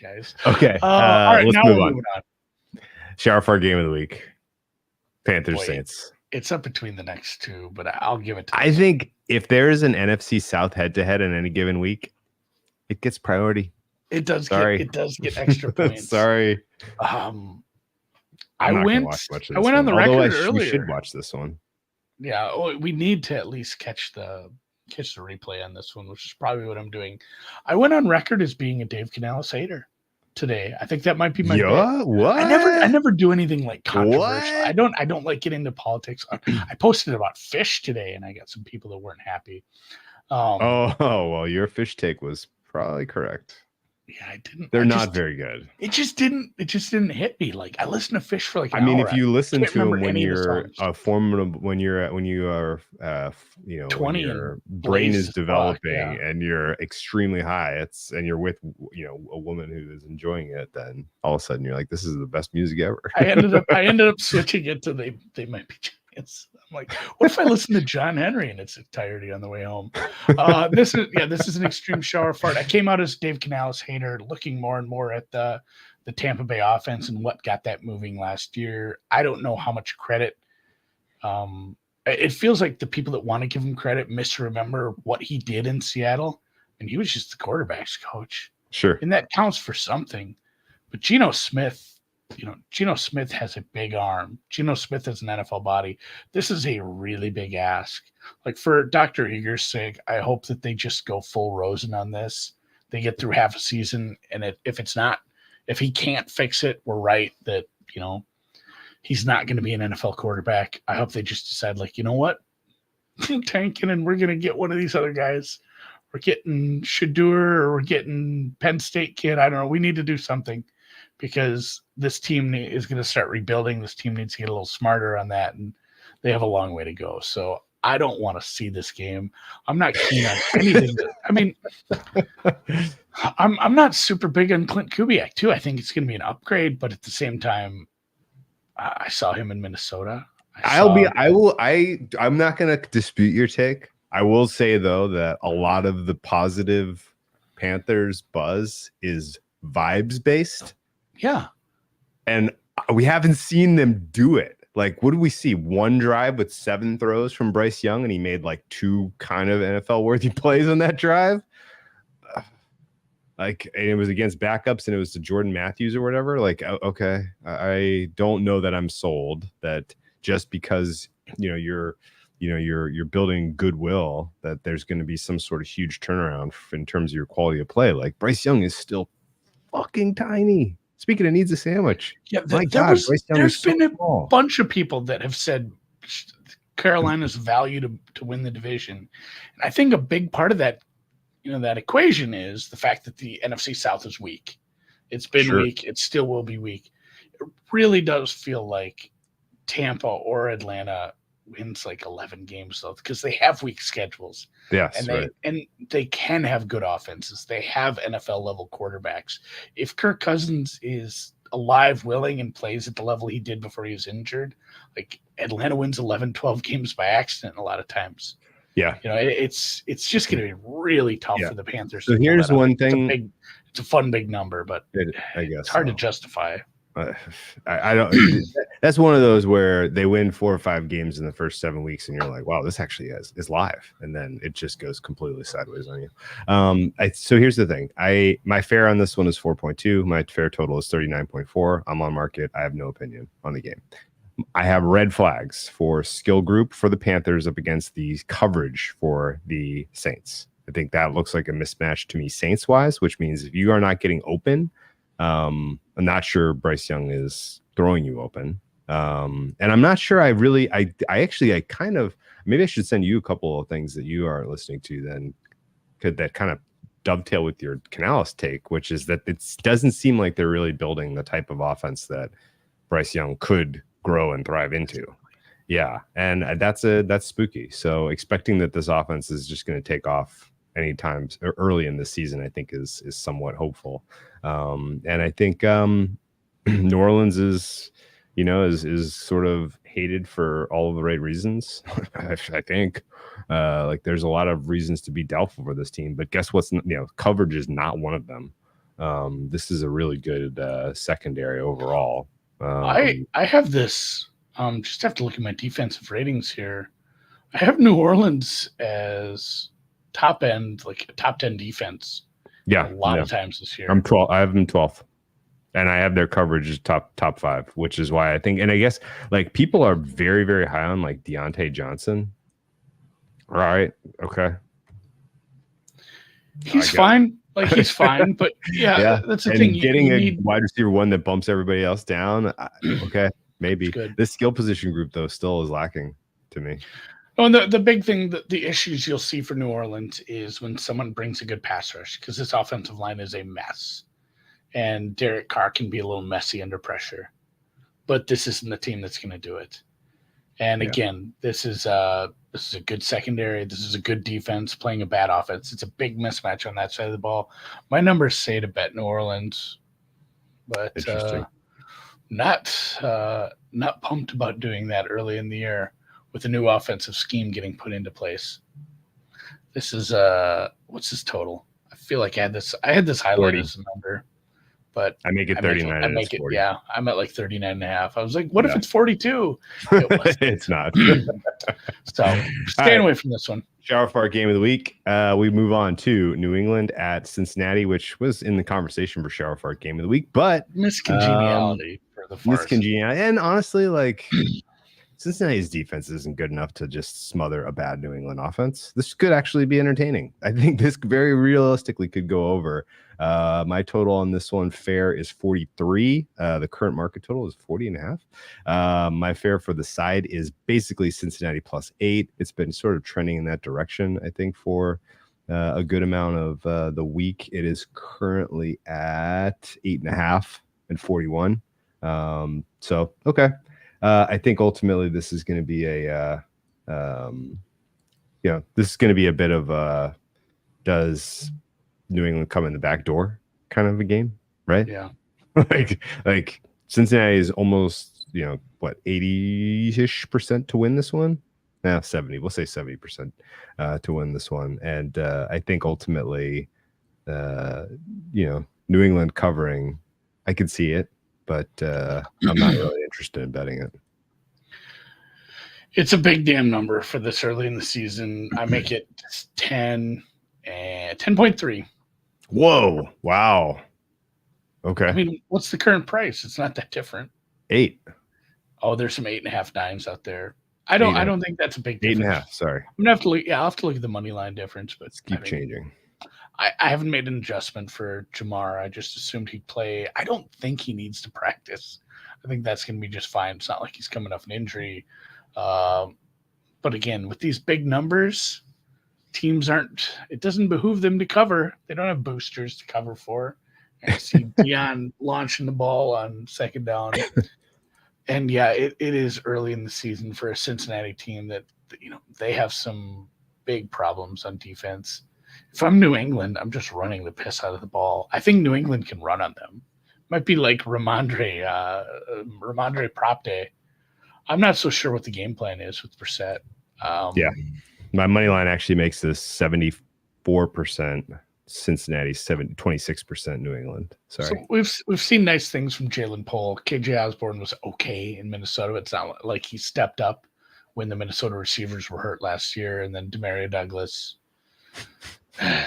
guys. Okay. All right, let's now move we're on. moving on. Shower fart game of the week. Panthers Saints. It's up between the next two, but I'll give it to I think if there is an NFC South head-to-head in any given week, it gets priority. It does. It does get extra points. Sorry. I went on the record earlier. We should watch this one. Yeah, we need to at least catch the replay on this one, which is probably what I'm doing. I went on record as being a Dave Canales hater today. I think that might be my what? I never do anything like controversial. What? I don't like getting into politics. I posted about fish today, and I got some people that weren't happy. Well, your fish take was probably correct. Yeah, I didn't. They're not very good. It just didn't hit me. Like I listened to Fish for like an hour. If you listen to them when you're formidable, when you are 20, your brain is developing and you're extremely high. And you're with a woman who is enjoying it. Then all of a sudden you're like, this is the best music ever. I ended up switching it to they might be giants. I'm like, what if I listen to John Henry in its entirety on the way home? This is an extreme shower fart. I came out as Dave Canales hater, looking more and more at the Tampa Bay offense and what got that moving last year. I don't know how much credit. It feels like the people that want to give him credit misremember what he did in Seattle, and he was just the quarterback's coach. Sure, and that counts for something. But Geno Smith Geno Smith has a big arm. Geno Smith has an NFL body. This is a really big ask. Like, for Dr. Eager's sake, I hope that they just go full Rosen on this. They get through half a season, and if he can't fix it, we're right that, he's not going to be an NFL quarterback. I hope they just decide, like, you know what? We're tanking, and we're going to get one of these other guys. We're getting Shadur, or we're getting Penn State kid. I don't know. We need to do something, because this team is going to start rebuilding. This team needs to get a little smarter on that, and they have a long way to go. So I don't want to see this game. I'm not keen on anything. I'm not super big on Clint Kubiak too. I think it's going to be an upgrade, but at the same time, I saw him in Minnesota. I'm not going to dispute your take. I will say though that a lot of the positive Panthers buzz is vibes based. Yeah. And we haven't seen them do it. Like, what do we see? One drive with 7 throws from Bryce Young, and he made like 2 kind of NFL-worthy plays on that drive. And it was against backups, and it was to Jordan Matthews or whatever. Like, okay, I don't know that I'm sold that just because you're building goodwill that there's going to be some sort of huge turnaround in terms of your quality of play. Like, Bryce Young is still fucking tiny. Speaking of needs a sandwich. Yeah, there's been a bunch of people that have said Carolina's value to win the division. And I think a big part of that, that equation is the fact that the NFC South is weak. It's been weak. It still will be weak. It really does feel like Tampa or Atlanta wins like 11 games though, because they have weak schedules. Yes, and they can have good offenses. They have NFL level quarterbacks. If Kirk Cousins is alive, willing, and plays at the level he did before he was injured, like, Atlanta wins 11, 12 games by accident a lot of times. Yeah. It's just going to be really tough for the Panthers. So here's one thing. It's a fun big number, but I guess it's hard to justify. I don't. That's one of those where they win 4 or 5 games in the first 7 weeks, and you're like, "Wow, this actually is live," and then it just goes completely sideways on you. So here's the thing: my fair on this one is 4.2. My fair total is 39.4. I'm on market. I have no opinion on the game. I have red flags for skill group for the Panthers up against the coverage for the Saints. I think that looks like a mismatch to me, Saints wise, which means if you are not getting open. I'm not sure Bryce Young is throwing you open. And I'm not sure maybe I should send you a couple of things that you are listening to then that kind of dovetail with your Canales take, which is that it doesn't seem like they're really building the type of offense that Bryce Young could grow and thrive into. Yeah. And that's spooky. So expecting that this offense is just going to take off anytime early in the season, I think is somewhat hopeful. And I think New Orleans is sort of hated for all of the right reasons. I think like there's a lot of reasons to be doubtful for this team, but guess what's coverage is not one of them. This is a really good secondary overall. I have this. Just have to look at my defensive ratings here. I have New Orleans as top end, like a top 10 defense. Yeah, a lot of times this year. I'm 12. I have them 12th, and I have their coverage as top 5, which is why I think. And I guess like people are very, very high on like Deontay Johnson. All right, okay, he's fine. Like he's fine, but yeah. That's the thing. Getting a wide receiver one that bumps everybody else down. Okay, maybe. This skill position group though still is lacking to me. Oh, and the big thing, the issues you'll see for New Orleans is when someone brings a good pass rush, because this offensive line is a mess. And Derek Carr can be a little messy under pressure. But this isn't the team that's going to do it. And again, this is a good secondary. This is a good defense playing a bad offense. It's a big mismatch on that side of the ball. My numbers say to bet New Orleans, but not pumped about doing that early in the year with a new offensive scheme getting put into place. This is what's this total? I feel like I had this highlighted as a number, but I make it 39. I make it 40. Yeah, I'm at like 39.5. I was like, what if it's 42? It's not. So staying away from this one. Shower Fart game of the week. We move on to New England at Cincinnati, which was in the conversation for Shower Fart game of the week, but miscongeniality for the farce. miscongeniality. And honestly, like Cincinnati's defense isn't good enough to just smother a bad New England offense. This could actually be entertaining. I think this very realistically could go over. My total on this one fair is 43. The current market total is 40.5. My fair for the side is basically Cincinnati +8. It's been sort of trending in that direction, I think, for a good amount of the week. It is currently at 8.5 and 41. So, okay. I think ultimately this is going to be this is going to be a bit of does New England come in the back door kind of a game, right? Yeah. like Cincinnati is almost, 80-ish% to win this one. Now 70, we'll say 70% to win this one. And I think ultimately, New England covering, I could see it, but I'm not really interested in betting it. It's a big damn number for this early in the season. I make it 10 and 10.3. Whoa! Wow. Okay. I mean, what's the current price? It's not that different. 8. Oh, there's some 8.5 dimes out there. I don't think that's a big difference. 8.5. Sorry. I'm gonna have to look. Yeah, I'll have to look at the money line difference, but Keep changing. I haven't made an adjustment for Jamar. I just assumed he'd play. I don't think he needs to practice. I think that's going to be just fine. It's not like he's coming off an injury. But again, with these big numbers, teams it doesn't behoove them to cover. They don't have boosters to cover for. And I see Deion launching the ball on second down. And yeah, it is early in the season for a Cincinnati team that, they have some big problems on defense. If I'm New England, I'm just running the piss out of the ball. I think New England can run on them. Might be like Ramondre prop day. I'm not so sure what the game plan is with Brissett. Yeah. My money line actually makes this 74% Cincinnati, 26% New England. Sorry. So we've seen nice things from Jalen Poole. KJ Osborne was okay in Minnesota. It's not like he stepped up when the Minnesota receivers were hurt last year. And then Demario Douglas,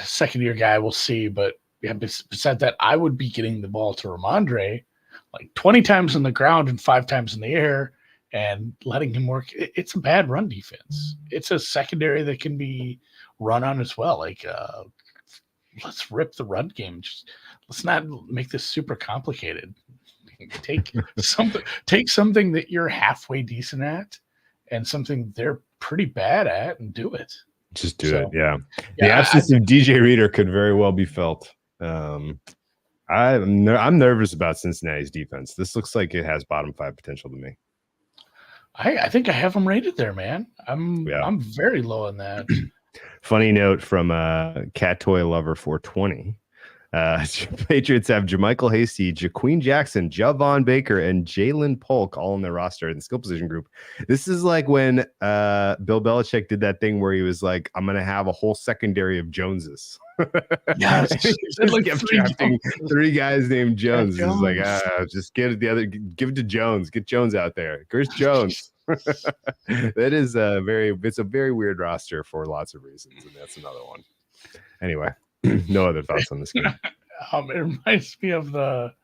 second-year guy, we'll see. But yeah, besides that, I would be getting the ball to Ramondre like 20 times on the ground and 5 times in the air and letting him work. It's a bad run defense. It's a secondary that can be run on as well. Like, let's rip the run game. Let's not make this super complicated. Take something that you're halfway decent at and something they're pretty bad at and do it. Just do it. Yeah. The absence of DJ Reader could very well be felt. I'm nervous about Cincinnati's defense. This looks like it has bottom 5 potential to me. I think I have them rated there, man. I'm very low on that. Funny note from Cat Toy Lover 420. Patriots have JaMychal Hasty, Jaqueen Jackson, Javon Baker, and Jalen Polk all in their roster in the skill position group. This is like when Bill Belichick did that thing where he was like, I'm going to have a whole secondary of Joneses. Yes. Like drafting 3 guys named Jones. He's like, just give it to Jones. Get Jones out there. Chris Jones. That is it's a very weird roster for lots of reasons, and that's another one. Anyway, no other thoughts on this game. It reminds me of the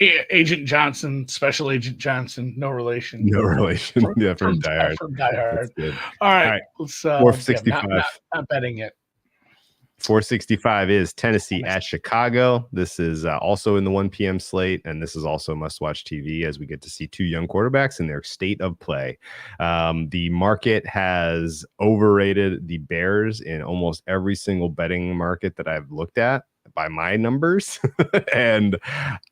Agent Johnson, Special Agent Johnson, no relation. From Die Hard. From Die Hard. All right. Let's 465. Not betting it. 465 is Tennessee at Chicago. This is also in the 1 p.m. slate, and this is also must-watch TV as we get to see 2 young quarterbacks in their state of play. The market has overrated the Bears in almost every single betting market that I've looked at by my numbers, and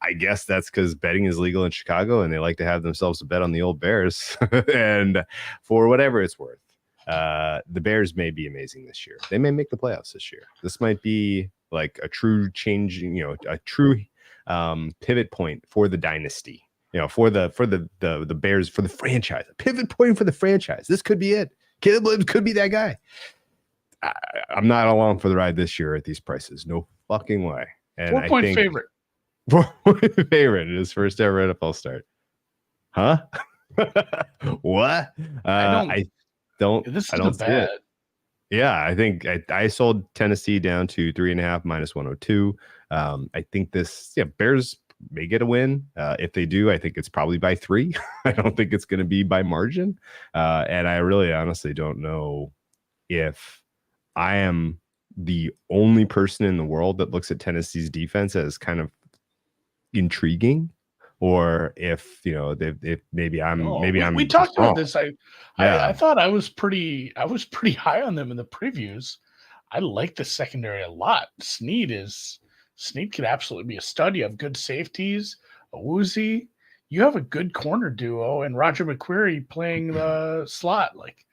I guess that's because betting is legal in Chicago, and they like to have themselves a bet on the old Bears. And for whatever it's worth, the Bears may be amazing this year. They may make the playoffs this year. This might be like a true change, a true pivot point for the dynasty, for the Bears, for the franchise, a pivot point for the franchise. This could be it. Caleb could be that guy. I'm not along for the ride this year at these prices. No fucking way. And 4-point favorite. 4-point favorite in his first ever NFL start. Huh? What? I don't see it. Yeah, I think I sold Tennessee down to 3.5 minus 102. I think Bears may get a win. If they do, I think it's probably by 3. I don't think it's going to be by margin. And I really honestly don't know if I am the only person in the world that looks at Tennessee's defense as kind of intriguing, or if if maybe I'm we just talked wrong. about this. I thought I was pretty high on them in the previews. I like the secondary a lot. Snead could absolutely be a stud. You have good safeties, a Woozy. You have a good corner duo, and Roger McQuarrie playing the slot. Like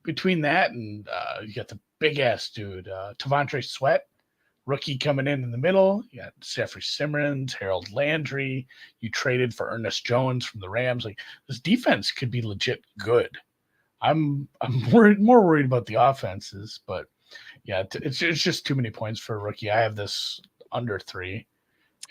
between that and you got the big ass dude, Tavontre Sweat, rookie coming in the middle. You got Jeffrey Simmons, Harold Landry. You traded for Ernest Jones from the Rams. Like this defense could be legit good. I'm more worried about the offenses, but yeah, it's just too many points for a rookie. I have this under 3.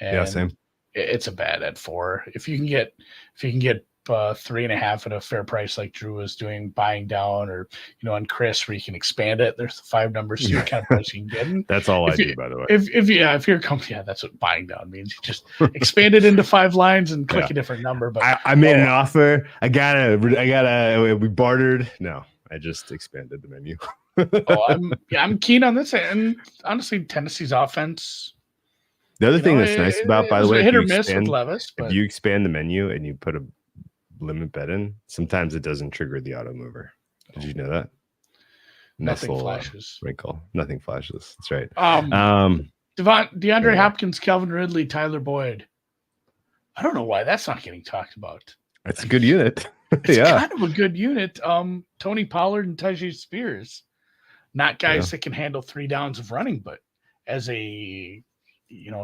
And Yeah, same. It's a bad at 4. If you can get 3.5 at a fair price like Drew was doing, buying down, or on Chris where you can expand it. There's the 5 numbers too, kind of price you can get in. That's all I do, by the way. If you're company, that's what buying down means. You just expand it into 5 lines and click a different number. But I made an offer. We bartered. No, I just expanded the menu. I'm keen on this, and honestly, Tennessee's offense. The other thing that's nice about, by the way, hit or miss with Levis, if you expand the menu and you put a limit bet in, sometimes it doesn't trigger the auto mover. Did you know that? Nothing flashes. Wrinkle. Nothing flashes. That's right. DeAndre Hopkins, Calvin Ridley, Tyler Boyd. I don't know why that's not getting talked about. It's a good unit. It's kind of a good unit. Tony Pollard and Tyjae Spears, not guys that can handle 3 downs of running, but as a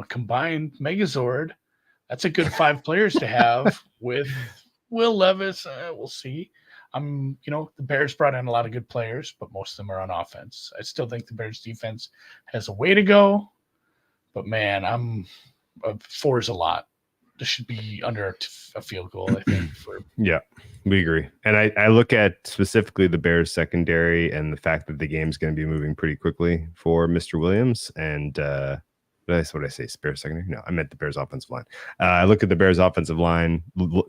combined Megazord, that's a good 5 players to have with Will Levis. We'll see. The Bears brought in a lot of good players, but most of them are on offense. I still think the Bears defense has a way to go, but man, 4 is a lot. This should be under a field goal, I think. Yeah, we agree. And I look at specifically the Bears secondary and the fact that the game's going to be moving pretty quickly for Mr. Williams. And that's what I say, Bears secondary? No, I meant the Bears offensive line. I look at the Bears offensive line,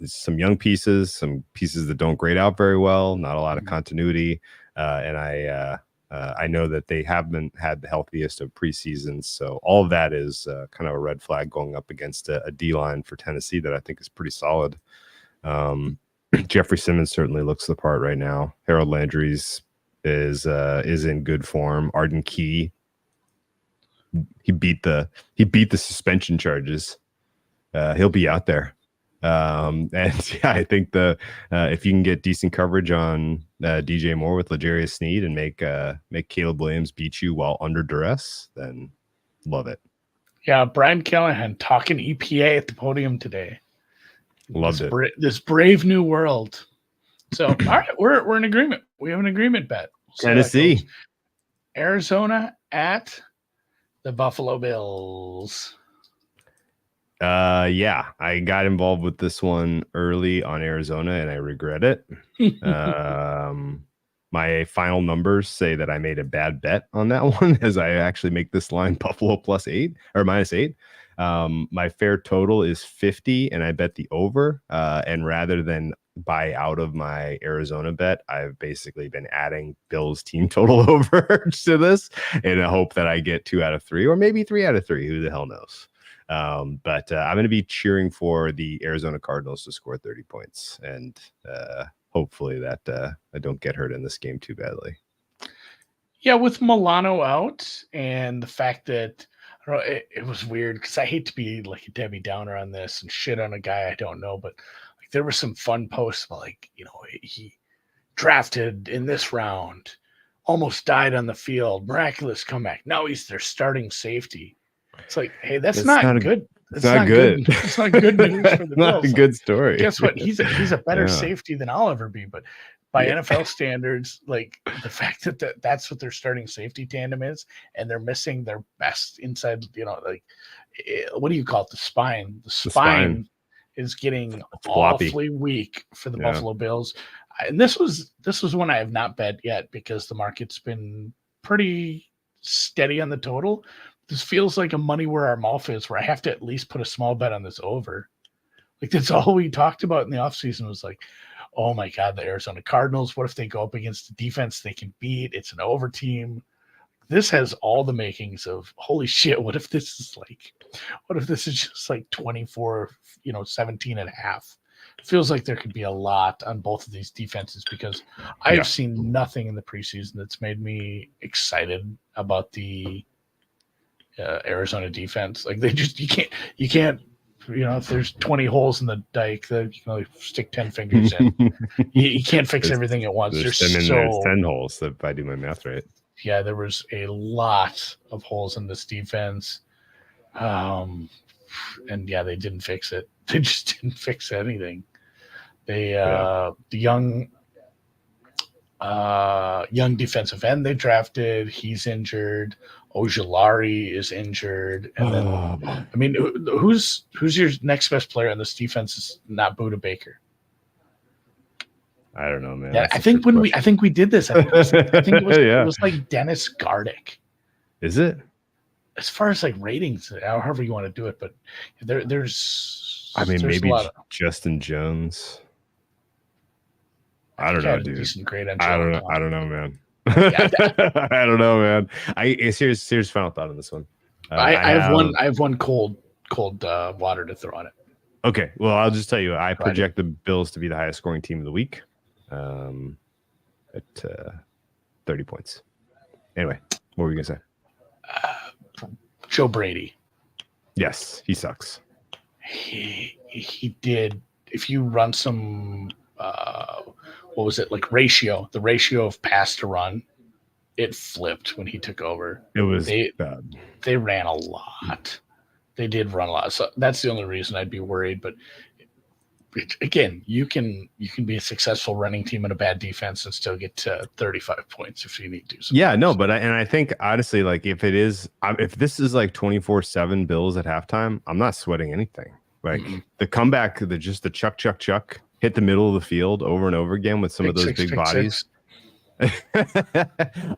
some young pieces, some pieces that don't grade out very well, not a lot of continuity. And I know that they haven't had the healthiest of preseasons. So all of that is kind of a red flag going up against a D-line for Tennessee that I think is pretty solid. Jeffrey Simmons certainly looks the part right now. Harold Landry's is in good form. Arden Key, he beat the suspension charges. He'll be out there. And yeah, I think if you can get decent coverage on DJ Moore with L'Jarius Sneed and make Caleb Williams beat you while under duress, then love it. Yeah, Brian Callahan talking EPA at the podium today. Loved it. This brave new world. So all right, we're in agreement. We have an agreement bet. Tennessee, Arizona at the Buffalo Bills. Yeah, I got involved with this one early on Arizona and I regret it. My final numbers say that I made a bad bet on that one as I actually make this line Buffalo +8 or -8. My fair total is 50 and I bet the over. And rather than buy out of my Arizona bet, I've basically been adding Bills team total over to this in a hope that I get 2 out of 3 or maybe 3 out of 3. Who the hell knows? But I'm going to be cheering for the Arizona Cardinals to score 30 points and hopefully that I don't get hurt in this game too badly. Yeah, with Milano out and the fact that I don't know, it was weird because I hate to be like a Debbie Downer on this and shit on a guy I don't know, but like there were some fun posts about like, he drafted in this round, almost died on the field, miraculous comeback. Now he's their starting safety. It's like, hey, that's not good. It's not good. It's not good news for the Bills. Not a good story. Guess what? He's a better safety than I'll ever be. But by NFL standards, like the fact that that's what their starting safety tandem is, and they're missing their best inside, what do you call it? The spine. The spine is getting awfully weak for the Buffalo Bills. And this was one I have not bet yet because the market's been pretty steady on the total. this feels like a money where our mouth is, where I have to at least put a small bet on this over. Like that's all we talked about in the offseason was like, oh my God, the Arizona Cardinals, what if they go up against the defense they can beat? It's an over team. This has all the makings of holy shit. What if this is just like 24, 17 and a half? It feels like there could be a lot on both of these defenses because I've seen nothing in the preseason that's made me excited about the Arizona defense. Like you can't, if there's 20 holes in the dike, that you can only stick 10 fingers in. You can't fix everything at once. There's 10 holes if I do my math right. Yeah, there was a lot of holes in this defense. And yeah, they didn't fix it. They just didn't fix anything. The young defensive end they drafted, he's injured. Ojulari is injured, and then I mean, who's your next best player on this defense? Is not Buda Baker. I don't know, man. Yeah, I think we did this. I think it was it was like Dennis Gardick. Is it? As far as like ratings, however you want to do it, but there's. I mean, maybe Justin Jones. I don't know, dude. Decent grade on I don't know, man. I don't know, man. Serious final thought on this one. I have one cold water to throw on it. Okay, well, I'll just tell you, I project the Bills to be the highest scoring team of the week, at 30 points. Anyway, what were you gonna say? Joe Brady. Yes, he sucks. He did. If you run some. What was it like the ratio of pass to run, it flipped when he took over. It was bad. They ran a lot. They did run a lot. So that's the only reason I'd be worried. But again, you can be a successful running team and a bad defense and still get to 35 points if you need to. Yeah, no, but I think honestly, like if this is like 24/7 Bills at halftime, I'm not sweating anything. Like the comeback, the chuck, hit the middle of the field over and over again with some of those big bodies.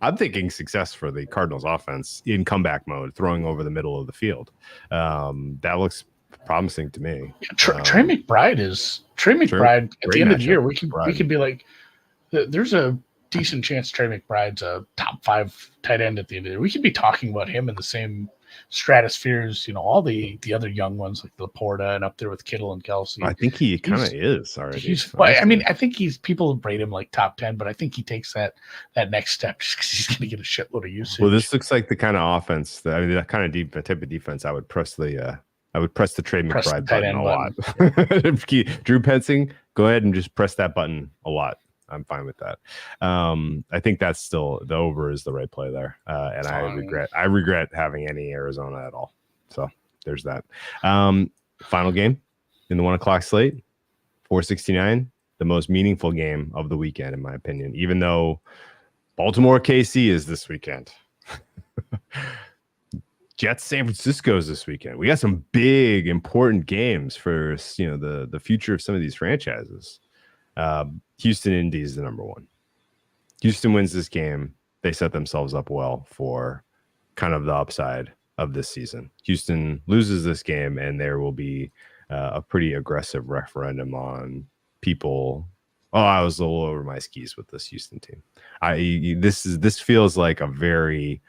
I'm thinking success for the Cardinals offense in comeback mode, throwing over the middle of the field. That looks promising to me. Trey McBride at the end of the year. We could be like, there's a decent chance Trey McBride's a top 5 tight end at the end of the year. We could be talking about him in the same stratospheres, all the other young ones like Laporta and up there with Kittle and Kelsey. I think he kind of is already. I think people rate him like top 10, but I think he takes that next step just because he's going to get a shitload of usage. Well, this looks like the kind of offense that kind of type of defense. I would press the Trey McBride button a lot. Drew Pensing, go ahead and just press that button a lot. I'm fine with that. I think that's still the over is the right play there. And I regret having any Arizona at all. So there's that. Final game in the 1:00 slate, 469, the most meaningful game of the weekend, in my opinion, even though Baltimore KC is this weekend. Jets San Francisco is this weekend. We got some big, important games for the future of some of these franchises. Houston Indy is the number one. Houston wins this game. They set themselves up well for kind of the upside of this season. Houston loses this game, and there will be a pretty aggressive referendum on people. Oh, I was a little over my skis with this Houston team. This feels like a very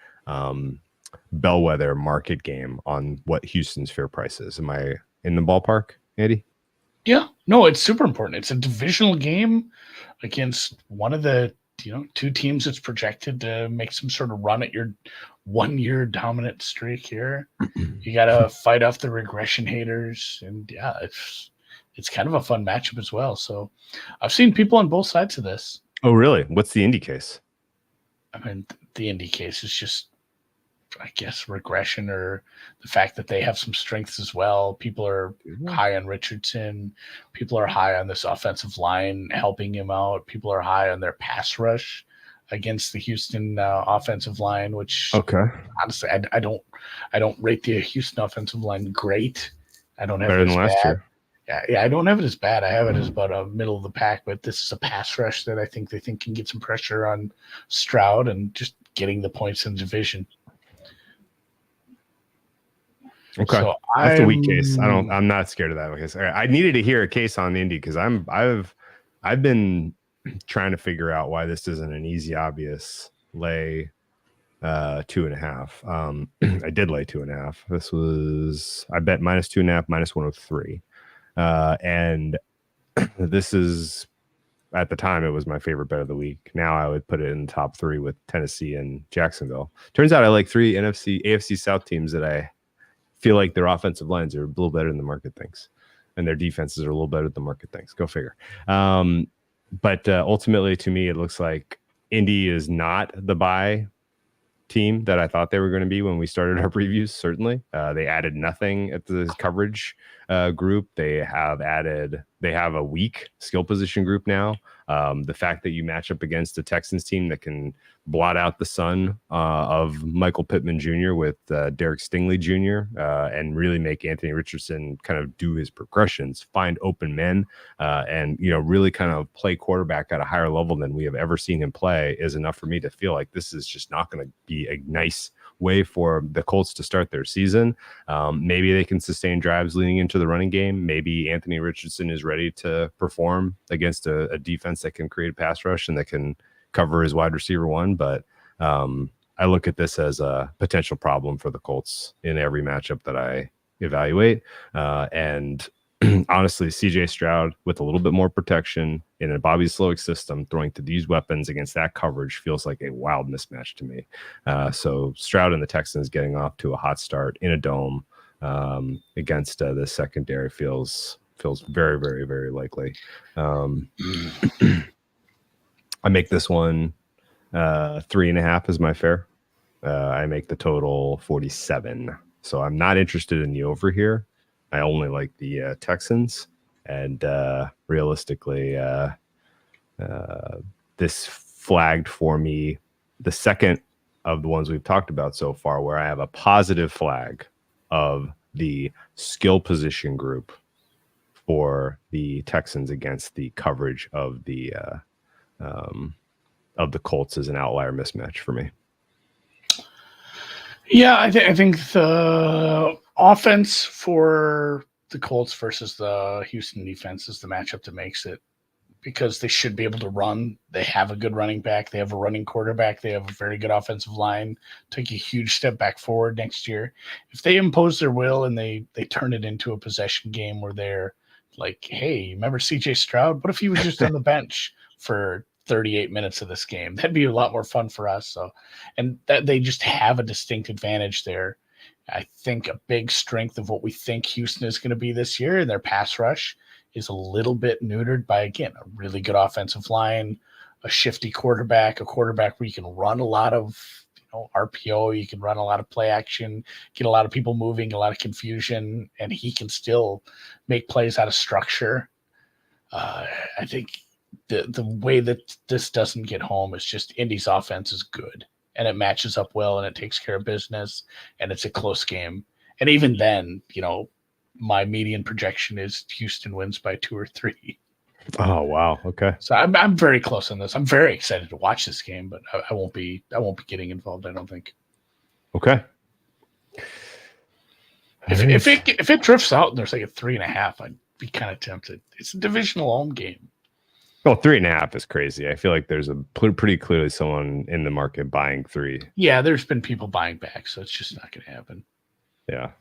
bellwether market game on what Houston's fair price is. Am I in the ballpark, Andy? Yeah, no, it's super important. It's a divisional game against one of the two teams that's projected to make some sort of run at your 1-year dominant streak here. You got to fight off the regression haters, and yeah, it's kind of a fun matchup as well. So I've seen people on both sides of this. Oh, really? What's the Indy case? I mean, the Indy case is just, I guess, regression or the fact that they have some strengths as well. People are high on Richardson. People are high on this offensive line helping him out. People are high on their pass rush against the Houston offensive line, which honestly, I don't rate the Houston offensive line great. I don't have better it than as last bad. year. Yeah, I don't have it as bad. I have it as about a middle of the pack, but this is a pass rush that I think they think can get some pressure on Stroud and just getting the points in the division. Okay. So That's a weak case. I'm not scared of that case. I needed to hear a case on Indy because I've been trying to figure out why this isn't an easy, obvious lay 2.5. I did lay 2.5. This was, I bet -2.5, -103. And this is, at the time, it was my favorite bet of the week. Now I would put it in the top 3 with Tennessee and Jacksonville. Turns out I like 3 AFC South teams that I feel like their offensive lines are a little better than the market thinks, and their defenses are a little better than the market thinks. Go figure. But ultimately, to me, it looks like Indy is not the buy team that I thought they were going to be when we started our previews. Certainly, they added nothing at the coverage group. They have a weak skill position group now. The fact that you match up against a Texans team that can blot out the son of Michael Pittman Jr. with Derek Stingley Jr. And really make Anthony Richardson kind of do his progressions, find open men, and really kind of play quarterback at a higher level than we have ever seen him play is enough for me to feel like this is just not going to be a nice way for the Colts to start their season. Maybe they can sustain drives leading into the running game. Maybe Anthony Richardson is ready to perform against a defense that can create a pass rush and that can cover his wide receiver one. But I look at this as a potential problem for the Colts in every matchup that I evaluate. And honestly, CJ Stroud with a little bit more protection in a Bobby Slowick system, throwing to these weapons against that coverage feels like a wild mismatch to me. So Stroud and the Texans getting off to a hot start in a dome against the secondary feels very, very, very likely. I make this one 3.5 is my fare. I make the total 47. So I'm not interested in the over here. I only like the Texans, and realistically, this flagged for me the second of the ones we've talked about so far, where I have a positive flag of the skill position group for the Texans against the coverage of the Colts as an outlier mismatch for me. Yeah, I think the offense for the Colts versus the Houston defense is the matchup that makes it, because they should be able to run. They have a good running back. They have a running quarterback. They have a very good offensive line. Take a huge step back forward next year. If they impose their will and they turn it into a possession game where they're like, hey, remember CJ Stroud? What if he was just on the bench for 38 minutes of this game? That'd be a lot more fun for us. So, and that they just have a distinct advantage there. I think a big strength of what we think Houston is going to be this year in their pass rush is a little bit neutered by, again, a really good offensive line, a shifty quarterback, a quarterback where you can run a lot of RPO, you can run a lot of play action, get a lot of people moving, a lot of confusion, and he can still make plays out of structure. I think the way that this doesn't get home is just Indy's offense is good, and it matches up well, and it takes care of business, and it's a close game. And even then, my median projection is Houston wins by 2 or 3. Oh, wow. Okay. So I'm very close on this. I'm very excited to watch this game, but I won't be getting involved, I don't think. Okay. If it drifts out and there's like a 3.5, I'd be kind of tempted. It's a divisional home game. Well, 3.5 is crazy. I feel like there's a pretty clearly someone in the market buying 3. Yeah, there's been people buying back, so it's just not going to happen. Yeah.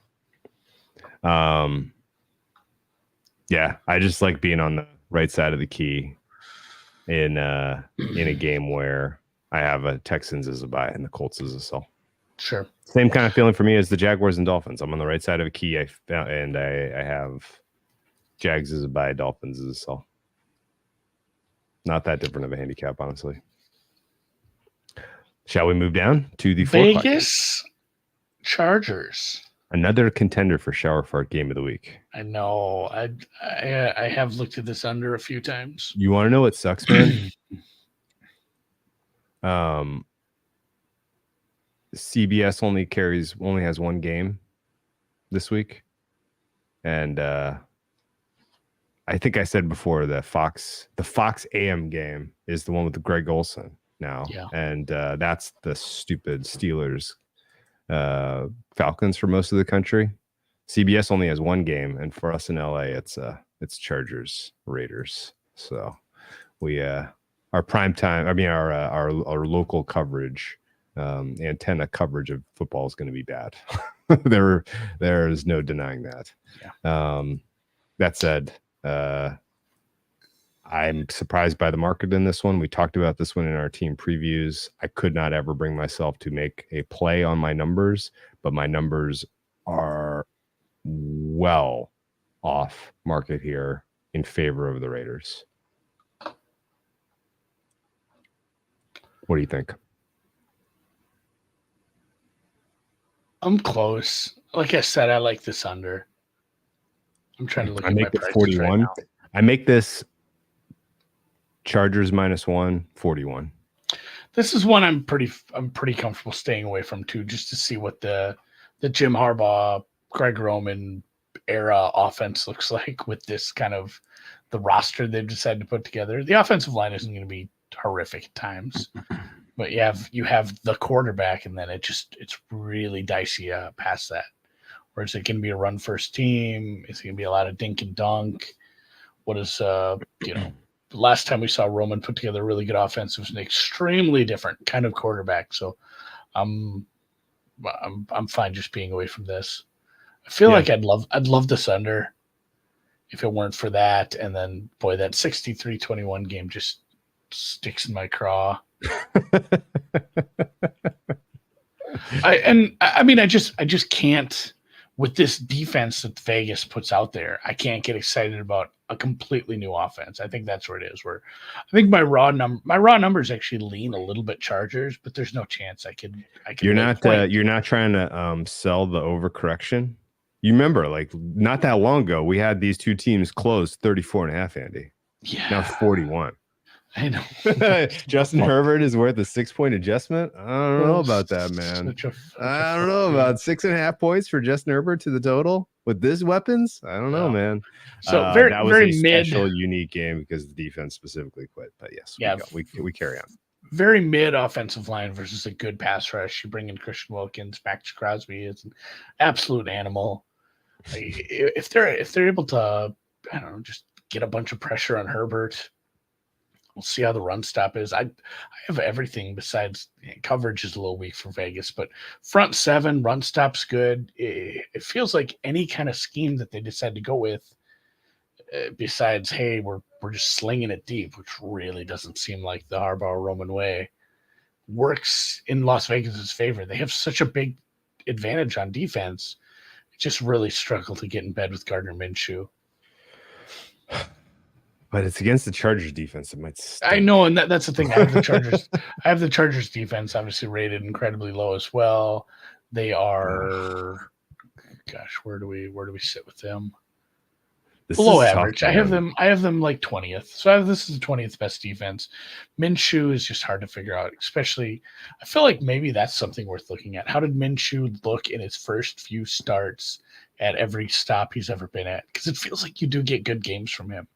Yeah, I just like being on the right side of the key in a game where I have a Texans as a buy and the Colts as a sell. Sure. Same kind of feeling for me as the Jaguars and Dolphins. I'm on the right side of a key, and I have Jags as a buy, Dolphins as a sell. Not that different of a handicap, honestly. Shall we move down to the Vegas Chargers? Another contender for shower fart game of the week. I know. I have looked at this under a few times. You want to know what sucks, man? CBS only has one game this week, and I think I said before the Fox AM game is the one with Greg Olson now, and that's the stupid Steelers Falcons for most of the country. CBS only has one game, and for us in LA, it's Chargers Raiders. So we our prime time. I mean, our local coverage, antenna coverage of football is going to be bad. There's no denying that. Yeah. That said, I'm surprised by the market in this one. We talked about this one in our team previews. I could not ever bring myself to make a play on my numbers, but my numbers are well off market here in favor of the Raiders. What do you think? I'm close. Like I said, I like this under. I'm trying to look I at my make this prices 41. right now. I make this Chargers -1, 41. This is one I'm pretty comfortable staying away from too, just to see what the Jim Harbaugh, Greg Roman era offense looks like with this kind of the roster they've decided to put together. The offensive line isn't going to be horrific at times, but you have the quarterback, and then it's really dicey past that. Or is it going to be a run first team? Is it going to be a lot of dink and dunk? What is the last time we saw Roman put together a really good offense, it was an extremely different kind of quarterback. So I'm fine just being away from this. I feel like I'd love this under if it weren't for that. And then boy, that 63-21 game just sticks in my craw. I just can't, with this defense that Vegas puts out there, I can't get excited about a completely new offense. I think that's where it is. Where I think my raw numbers actually lean a little bit Chargers, but there's no chance I could. You're not trying to sell the overcorrection. You remember, like not that long ago, we had these two teams closed 34.5, Andy. Yeah. Now it's 41. I know. Justin Herbert is worth a 6-point adjustment. I don't know about that, man. I don't know about 6.5 points for Justin Herbert to the total with this weapons. I don't know, man. So that was very a mid, special, unique game because the defense specifically quit. But yes, we carry on. Very mid offensive line versus a good pass rush. You bring in Christian Wilkins, Max Crosby is an absolute animal. If they're able to, I don't know, just get a bunch of pressure on Herbert. We'll see how the run stop is. I have everything besides coverage is a little weak for Vegas, but front seven, run stop's good. It feels like any kind of scheme that they decide to go with, besides, hey, we're just slinging it deep, which really doesn't seem like the Harbaugh Roman way, works in Las Vegas's favor. They have such a big advantage on defense. Just really struggle to get in bed with Gardner Minshew. But it's against the Chargers defense. It might stink. I know, and that's the thing. I have the Chargers. I have the Chargers defense obviously rated incredibly low as well. They are, gosh, where do we sit with them? Below average. I have them like 20th. So this is the 20th best defense. Minshew is just hard to figure out, especially. I feel like maybe that's something worth looking at. How did Minshew look in his first few starts at every stop he's ever been at? Because it feels like you do get good games from him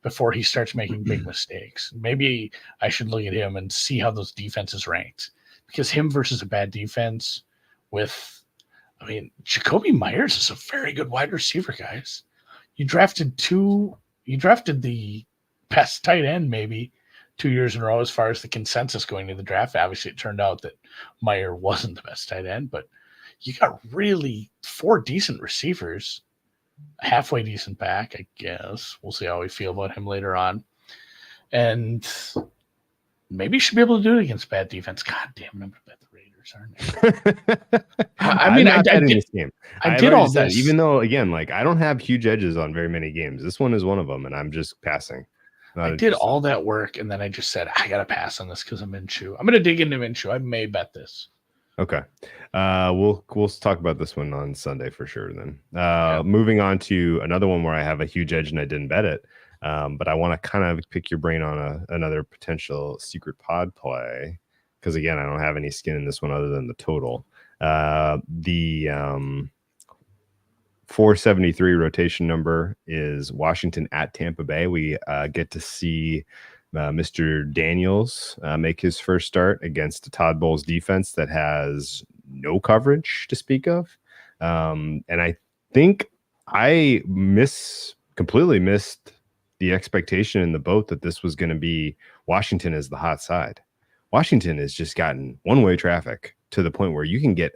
before he starts making big mistakes. Maybe I should look at him and see how those defenses ranked, because him versus a bad defense Jacoby Myers is a very good wide receiver, guys. You drafted the best tight end maybe 2 years in a row as far as the consensus going to the draft. Obviously it turned out that Meyer wasn't the best tight end, but you got really 4 decent receivers, halfway decent back, I guess. We'll see how we feel about him later on. And maybe you should be able to do it against bad defense. God damn it, I'm going to bet the Raiders, aren't I did all this. Even though, again, like I don't have huge edges on very many games. This one is one of them, and I'm just passing. I did all that work, and then I just said, I got to pass on this because I'm Minshew. I'm going to dig into Minshew. I may bet this. Okay. We'll talk about this one on Sunday for sure then. Moving on to another one where I have a huge edge and I didn't bet it. But I want to kind of pick your brain on another potential secret pod play. Because again, I don't have any skin in this one other than the total. The 473 rotation number is Washington at Tampa Bay. We get to see Mr. Daniels make his first start against the Todd Bowles defense that has no coverage to speak of. And think I completely missed the expectation in the boat that this was going to be Washington as the hot side. Washington has just gotten one-way traffic to the point where you can get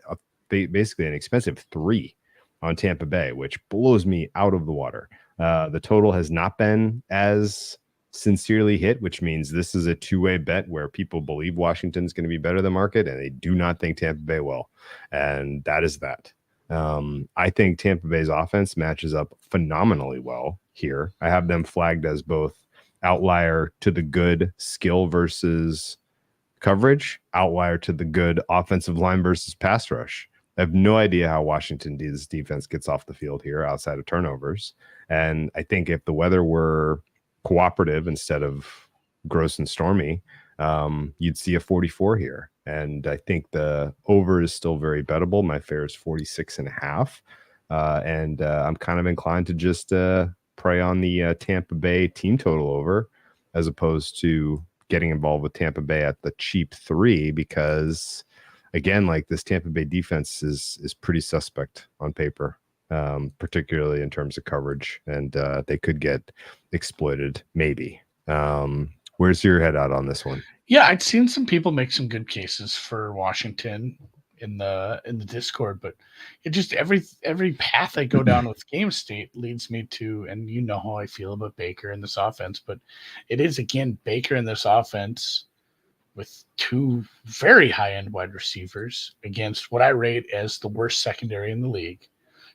basically an expensive 3 on Tampa Bay, which blows me out of the water. The total has not been as sincerely hit, which means this is a two-way bet where people believe Washington's going to be better than market, and they do not think Tampa Bay will. And that is that. I think Tampa Bay's offense matches up phenomenally well here. I have them flagged as both outlier to the good skill versus coverage, outlier to the good offensive line versus pass rush. I have no idea how Washington's defense gets off the field here outside of turnovers. And I think if the weather were cooperative instead of gross and stormy, you'd see a 44 here. And I think the over is still very bettable. My fair is 46.5. And I'm kind of inclined to just prey on the Tampa Bay team total over as opposed to getting involved with Tampa Bay at the cheap 3, because again, like, this Tampa Bay defense is pretty suspect on paper, particularly in terms of coverage, and they could get exploited maybe. Where's your head out on this one? Yeah, I'd seen some people make some good cases for Washington in the Discord, but it just every path I go down with game state leads me to, and you know how I feel about Baker in this offense, but it is again Baker in this offense with 2 very high-end wide receivers against what I rate as the worst secondary in the league.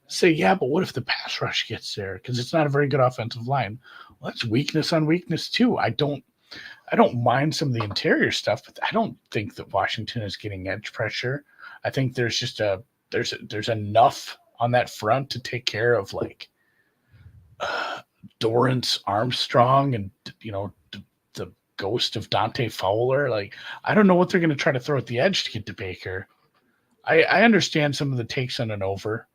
Say, yeah, but what if the pass rush gets there? Because it's not a very good offensive line. Well, that's weakness on weakness too. I don't mind some of the interior stuff, but I don't think that Washington is getting edge pressure. I think there's just there's enough on that front to take care of like Dorrance Armstrong and the ghost of Dante Fowler. Like, I don't know what they're going to try to throw at the edge to get to Baker. I understand some of the takes on an over.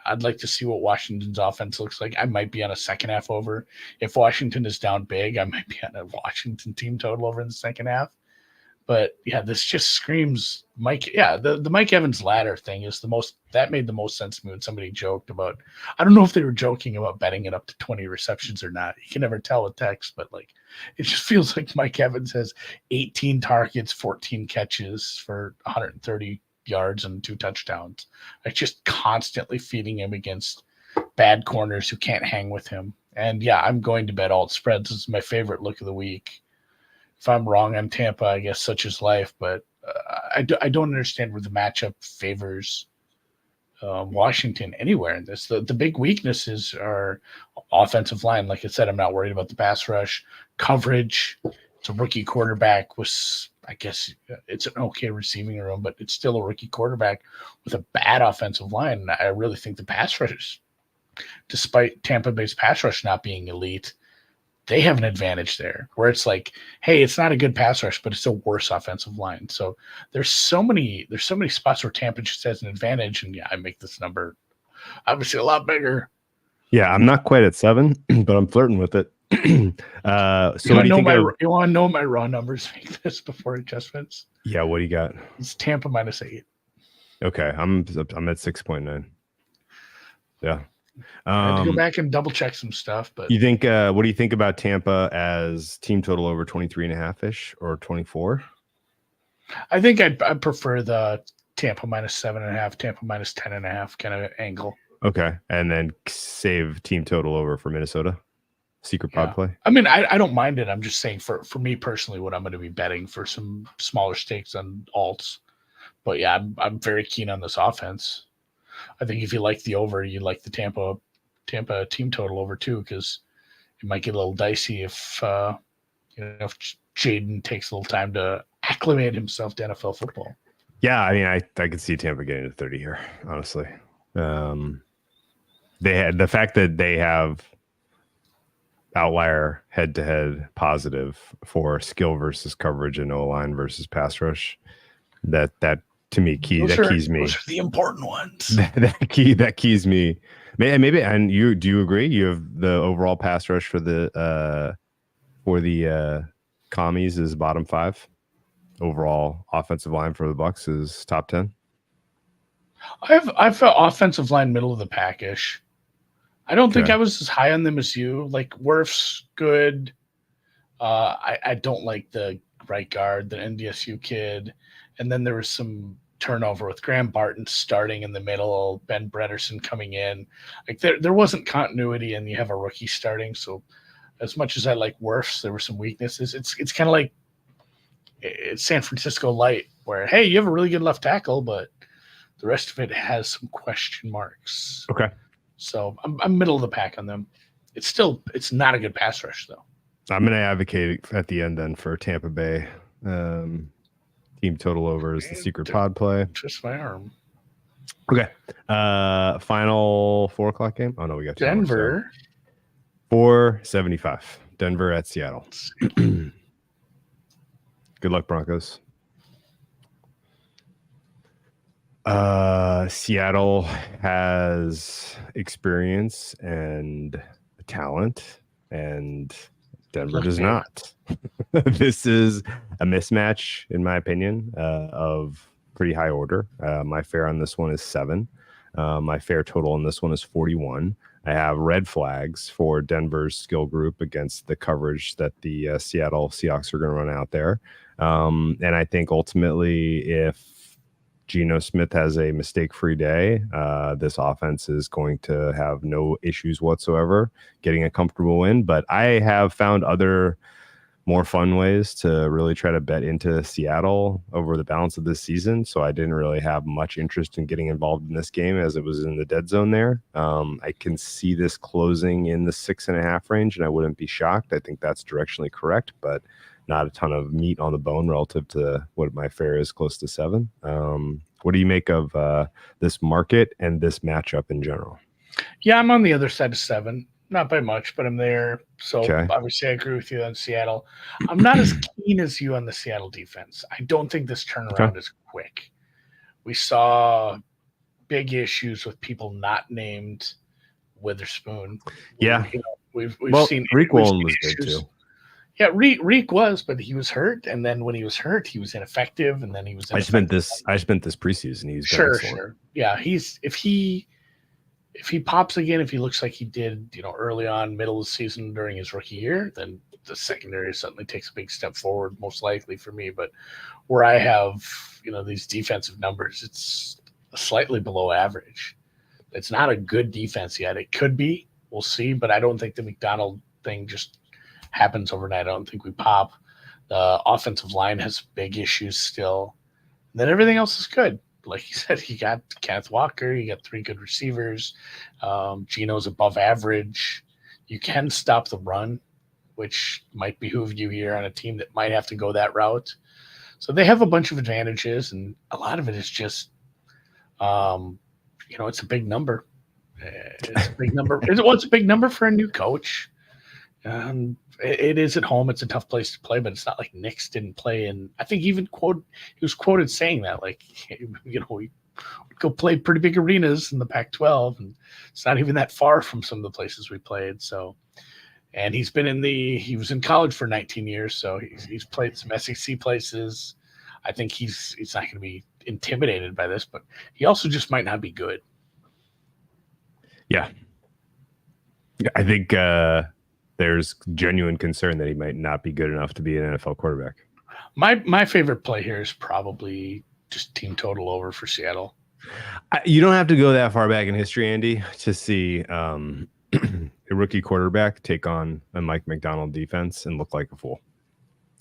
I'd like to see what Washington's offense looks like. I might be on a second half over. If Washington is down big, I might be on a Washington team total over in the second half. But yeah, this just screams Mike. Yeah, the Mike Evans ladder thing is that made the most sense to me when somebody joked about, I don't know if they were joking about betting it up to 20 receptions or not. You can never tell with text, but like, it just feels like Mike Evans has 18 targets, 14 catches for 130 yards and 2 touchdowns. Like, just constantly feeding him against bad corners who can't hang with him. And yeah, I'm going to bet alt spreads. This is my favorite look of the week. If I'm wrong on Tampa, I guess such is life, but I don't understand where the matchup favors Washington anywhere in this. The big weaknesses are offensive line. Like I said, I'm not worried about the pass rush. Coverage, it's a rookie quarterback with, I guess it's an okay receiving room, but it's still a rookie quarterback with a bad offensive line. I really think the pass rush, despite Tampa Bay's pass rush not being elite, they have an advantage there where it's like, hey, it's not a good pass rush, but it's a worse offensive line. So there's so many spots where Tampa just has an advantage. And yeah, I make this number obviously a lot bigger. Yeah, I'm not quite at 7, but I'm flirting with it. So you want to know my raw numbers make this before adjustments? Yeah, what do you got? It's Tampa -8. Okay, I'm at 6.9. Yeah. I had to go back and double check some stuff, but you think what do you think about Tampa as team total over 23.5-ish or 24? I think I'd prefer the Tampa -7.5, Tampa -10.5 kind of angle. Okay, and then save team total over for Minnesota. Secret pod play. I mean, I don't mind it. I'm just saying for me personally, what I'm going to be betting for some smaller stakes on alts. But yeah, I'm very keen on this offense. I think if you like the over, you like the Tampa team total over too, because it might get a little dicey if if Jaden takes a little time to acclimate himself to NFL football. Yeah, I mean, I could see Tampa getting to 30 here, honestly. They had the fact that they have outlier head-to-head positive for skill versus coverage and O-line versus pass rush. That to me keys me. Those are the important ones. that keys me. Maybe, and do you agree? You have the overall pass rush for the commies is bottom 5. Overall offensive line for the Bucs is top 10. I've felt offensive line middle of the pack-ish. I don't think Okay. I was as high on them as you. Like Werf's good. I don't like the right guard, the NDSU kid, and then there was some turnover with Graham Barton starting in the middle, Ben Bredesen coming in. Like there wasn't continuity, and you have a rookie starting. So as much as I like Werfs, there were some weaknesses. It's kind of like it's San Francisco Light, where hey, you have a really good left tackle, but the rest of it has some question marks. Okay. So I'm middle of the pack on them. It's not a good pass rush though. I'm going to advocate at the end then for Tampa Bay. Team total over is the secret pod play. Twist my arm. Okay. Final 4:00 game. Oh no, we got Denver. 475. Denver at Seattle. Good luck, Broncos. Seattle has experience and talent, and Denver does not. This is a mismatch, in my opinion, of pretty high order. My fair on this one is 7. My fair total on this one is 41. I have red flags for Denver's skill group against the coverage that the Seattle Seahawks are going to run out there. And I think ultimately, if Geno Smith has a mistake-free day, this offense is going to have no issues whatsoever getting a comfortable win. But I have found other more fun ways to really try to bet into Seattle over the balance of this season. So I didn't really have much interest in getting involved in this game as it was in the dead zone there. I can see this closing in the 6.5 range, and I wouldn't be shocked. I think that's directionally correct, but not a ton of meat on the bone relative to what my fair is, close to 7. What do you make of this market and this matchup in general? Yeah, I'm on the other side of 7. Not by much, but I'm there. So Okay. Obviously I agree with you on Seattle. I'm not as keen as you on the Seattle defense. I don't think this turnaround is quick. We saw big issues with people not named Witherspoon. Yeah. We've seen Reek Wallen was good too. Yeah, Reek was, but he was hurt, and then when he was hurt, he was ineffective, and then he was. I spent this preseason. He's sure. Yeah, if he pops again, if he looks like he did, early on, middle of the season during his rookie year, then the secondary suddenly takes a big step forward, most likely for me. But where I have, these defensive numbers, it's slightly below average. It's not a good defense yet. It could be. We'll see. But I don't think the McDonald thing just happens overnight. I don't think we pop. The offensive line has big issues still. And then everything else is good. Like you said, you got Kenneth Walker, you got 3 good receivers. Geno's above average. You can stop the run, which might behoove you here on a team that might have to go that route. So they have a bunch of advantages, and a lot of it is just, it's a big number. It's a big number. It's a big number for a new coach. It is at home. It's a tough place to play, but it's not like Knicks didn't play. And I think he was quoted saying that, like, we go play pretty big arenas in the Pac-12, and it's not even that far from some of the places we played. So, and he was in college for 19 years, so he's played some SEC places. I think he's not going to be intimidated by this, but he also just might not be good. Yeah, I think there's genuine concern that he might not be good enough to be an NFL quarterback. My favorite play here is probably just team total over for Seattle. You don't have to go that far back in history, Andy, to see a rookie quarterback take on a Mike McDonald defense and look like a fool.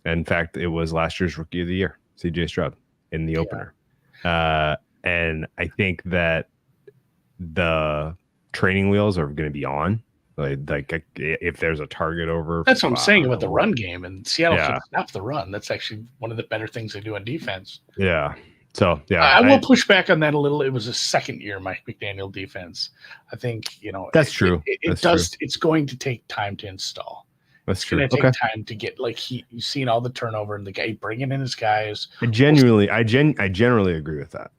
In fact, it was last year's Rookie of the Year, CJ Stroud, in the opener. And I think that the training wheels are going to be on. Like if there's a target over. That's what I'm saying about the run game, and Seattle can stop the run. That's actually one of the better things they do on defense. Yeah. So I will push back on that a little. It was a second year Mike McDaniel defense. I think that's true. It's going to take time to install. That's true. It's going to take time to get you've seen all the turnover and the guy bringing in his guys. I generally agree with that.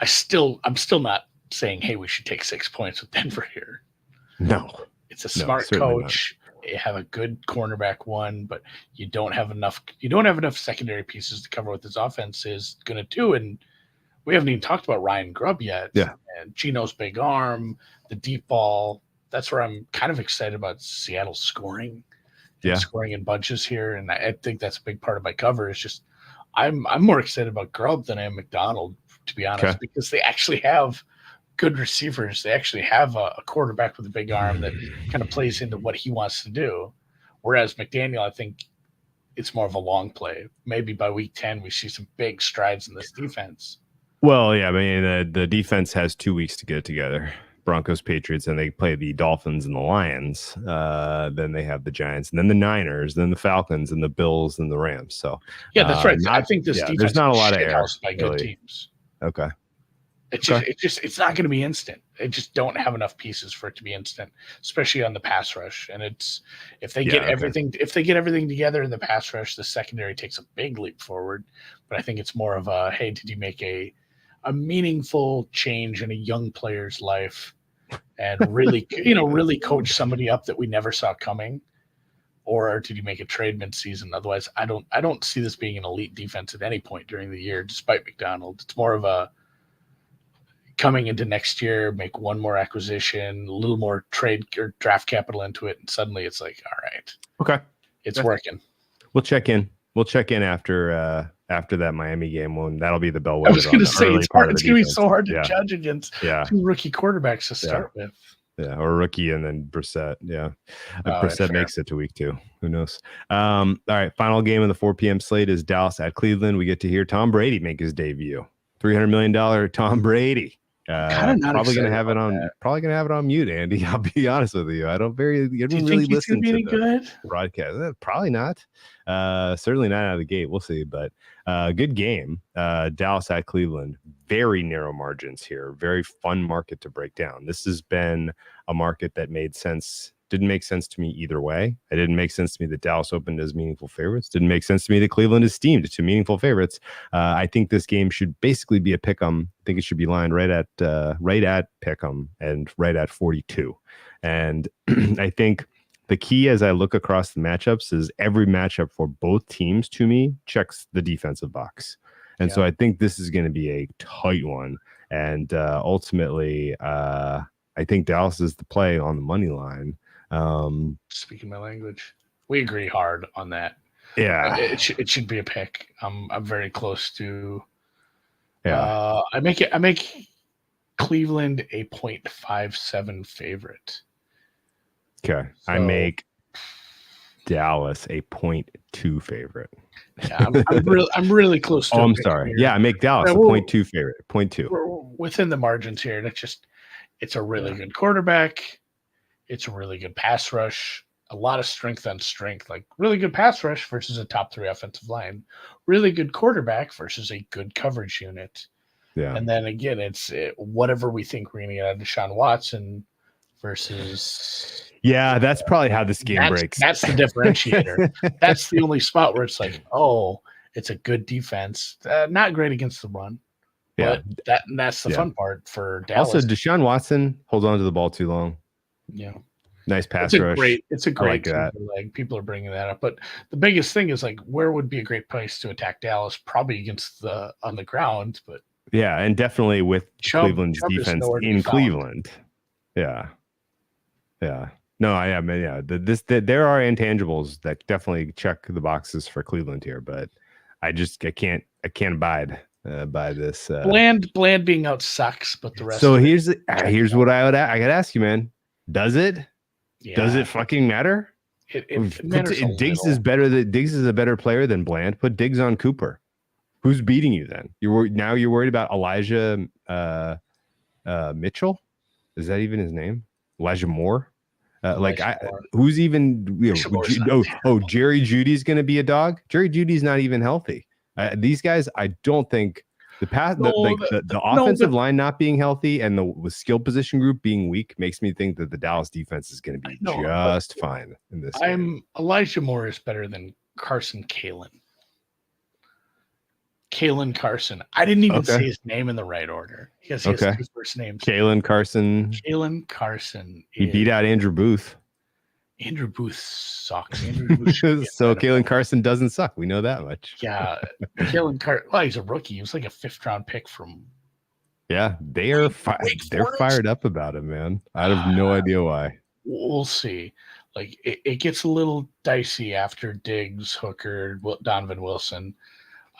I'm still not saying, hey, we should take 6 points with Denver here. No, it's a smart coach. You have a good cornerback one, but you don't have enough secondary pieces to cover what this offense is going to do. And we haven't even talked about Ryan Grubb yet. Yeah. And Gino's big arm, the deep ball. That's where I'm kind of excited about Seattle scoring and scoring in bunches here. And I think that's a big part of my cover is just I'm more excited about Grubb than I am McDonald, to be honest, because they actually have good receivers. They actually have a quarterback with a big arm that kind of plays into what he wants to do. Whereas McDaniel, I think it's more of a long play. Maybe by week 10, we see some big strides in this defense. Well, yeah, I mean, the defense has 2 weeks to get it together. Broncos, Patriots, and they play the Dolphins and the Lions. Then they have the Giants, and then the Niners, then the Falcons, and the Bills, and the Rams. So yeah, that's right. I think this defense there's not a lot of air by good teams. Okay. It's not going to be instant. They just don't have enough pieces for it to be instant, especially on the pass rush. And if they get everything together in the pass rush, the secondary takes a big leap forward. But I think it's more of a, hey, did you make a meaningful change in a young player's life and really, really coach somebody up that we never saw coming? Or did you make a trade mid-season? Otherwise, I don't see this being an elite defense at any point during the year, despite McDonald. It's more of a coming into next year, make one more acquisition, a little more trade or draft capital into it, and suddenly it's like, all right, okay, it's working. We'll check in. After that Miami game, when that'll be the bellwether. I was going to say it's going to be so hard to judge against two rookie quarterbacks to start with. Yeah, or rookie and then Brissett. Yeah, Brissett makes it to week 2. Who knows? All right, final game of the 4 p.m. slate is Dallas at Cleveland. We get to hear Tom Brady make his debut. $300 million Tom Brady. Probably gonna have it on mute, Andy. I'll be honest with you. I don't really listen to the broadcast. Probably not. Certainly not out of the gate. We'll see. But good game. Dallas at Cleveland. Very narrow margins here. Very fun market to break down. This has been a market that didn't make sense to me either way. It didn't make sense to me that Dallas opened as meaningful favorites. Didn't make sense to me that Cleveland is steamed to meaningful favorites. I think this game should basically be a pick'em. I think it should be lined right at pick'em and right at 42. And I think the key as I look across the matchups is every matchup for both teams to me checks the defensive box. And so I think this is going to be a tight one. And ultimately, I think Dallas is the play on the money line. Speaking my language, we agree hard on that. Yeah, it should be a pick. I'm very close to. Yeah, I make Cleveland a 0.57 favorite. Okay, so, I make Dallas a 0.2 favorite. Yeah, I'm really close to. Oh, I'm sorry. Here. Yeah, I make Dallas a 0.2 favorite. 0.2. We're within the margins here, and it's a really good quarterback. It's a really good pass rush, a lot of strength on strength, like really good pass rush versus a top 3 offensive line, really good quarterback versus a good coverage unit. Yeah. And then again, it's whatever we think we're going to get out of Deshaun Watson versus. Yeah, that's probably how this game breaks. That's the differentiator. That's the only spot where it's like, oh, it's a good defense. Not great against the run. Yeah. But that's the fun part for Dallas. Also, Deshaun Watson holds on to the ball too long. Yeah. Nice pass rush. It's a great leg. People are bringing that up. But the biggest thing is like, where would be a great place to attack Dallas? Probably against on the ground, but yeah, and definitely with Cleveland's defense in Cleveland. Yeah. Yeah. No, I am. Yeah. There are intangibles that definitely check the boxes for Cleveland here, but I can't abide by this. Bland being out sucks, but the rest. So here's what I gotta ask you, man. Does it? Yeah. Does it fucking matter? It matters. Diggs is better. Diggs is a better player than Bland. Put Diggs on Cooper. Who's beating you then? You're worried about Elijah Mitchell. Is that even his name? Elijah Moore. Who's even? Jerry Judy's going to be a dog. Jerry Judy's not even healthy. These guys, I don't think. The offensive line not being healthy and the skill position group being weak makes me think that the Dallas defense is going to be just fine in this game. Elijah Moore is better than Carson Kalen. Kalen Carson. I didn't even say his name in the right order. He has his first names. Kalen Carson. Kalen Carson. He beat out Andrew Booth. Andrew Booth sucks. Andrew Booth So Kalen Carson doesn't suck. We know that much. Yeah, Kalen Carson. Well, he's a rookie. He was like a 5th-round pick from. Yeah, they're fired up about him, man. I have no idea why. We'll see. Like it gets a little dicey after Diggs, Hooker, Donovan Wilson.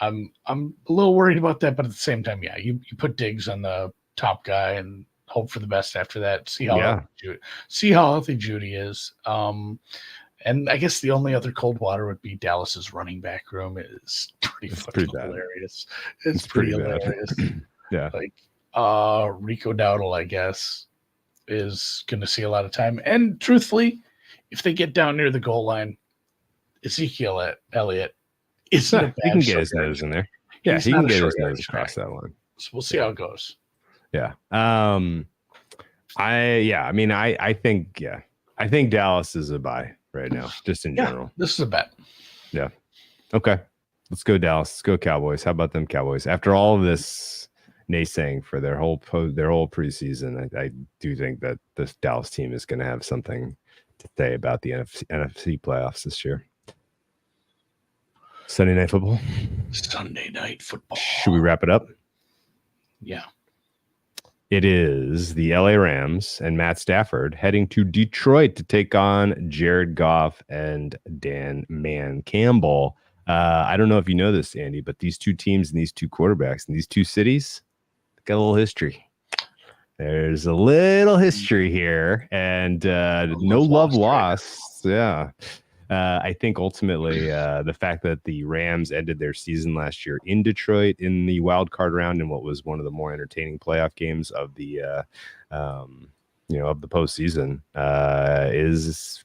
I'm a little worried about that, but at the same time, yeah, you put Diggs on the top guy and hope for the best after that. See how healthy Judy is. And I guess the only other cold water would be Dallas's running back room is pretty hilarious. It's pretty hilarious. Yeah. Like Rico Dowdle, I guess, is going to see a lot of time. And truthfully, if they get down near the goal line, Ezekiel Elliott isn't a bad he can get his nose in there. Yeah, he can get his nose across that line. So we'll see how it goes. Yeah. I think Dallas is a buy right now, just in general. This is a bet. Yeah. Okay. Let's go Dallas. Let's go Cowboys. How about them Cowboys? After all of this naysaying for their whole preseason, I do think that this Dallas team is going to have something to say about the NFC playoffs this year. Sunday Night Football. Should we wrap it up? Yeah. It is the LA Rams and Matt Stafford heading to Detroit to take on Jared Goff and Dan Campbell. I don't know if you know this, Andy, but these two teams and these two quarterbacks in these two cities got a little history. There's a little history here, and no love lost. Yeah. I think ultimately the fact that the Rams ended their season last year in Detroit in the wild card round in what was one of the more entertaining playoff games of the of the postseason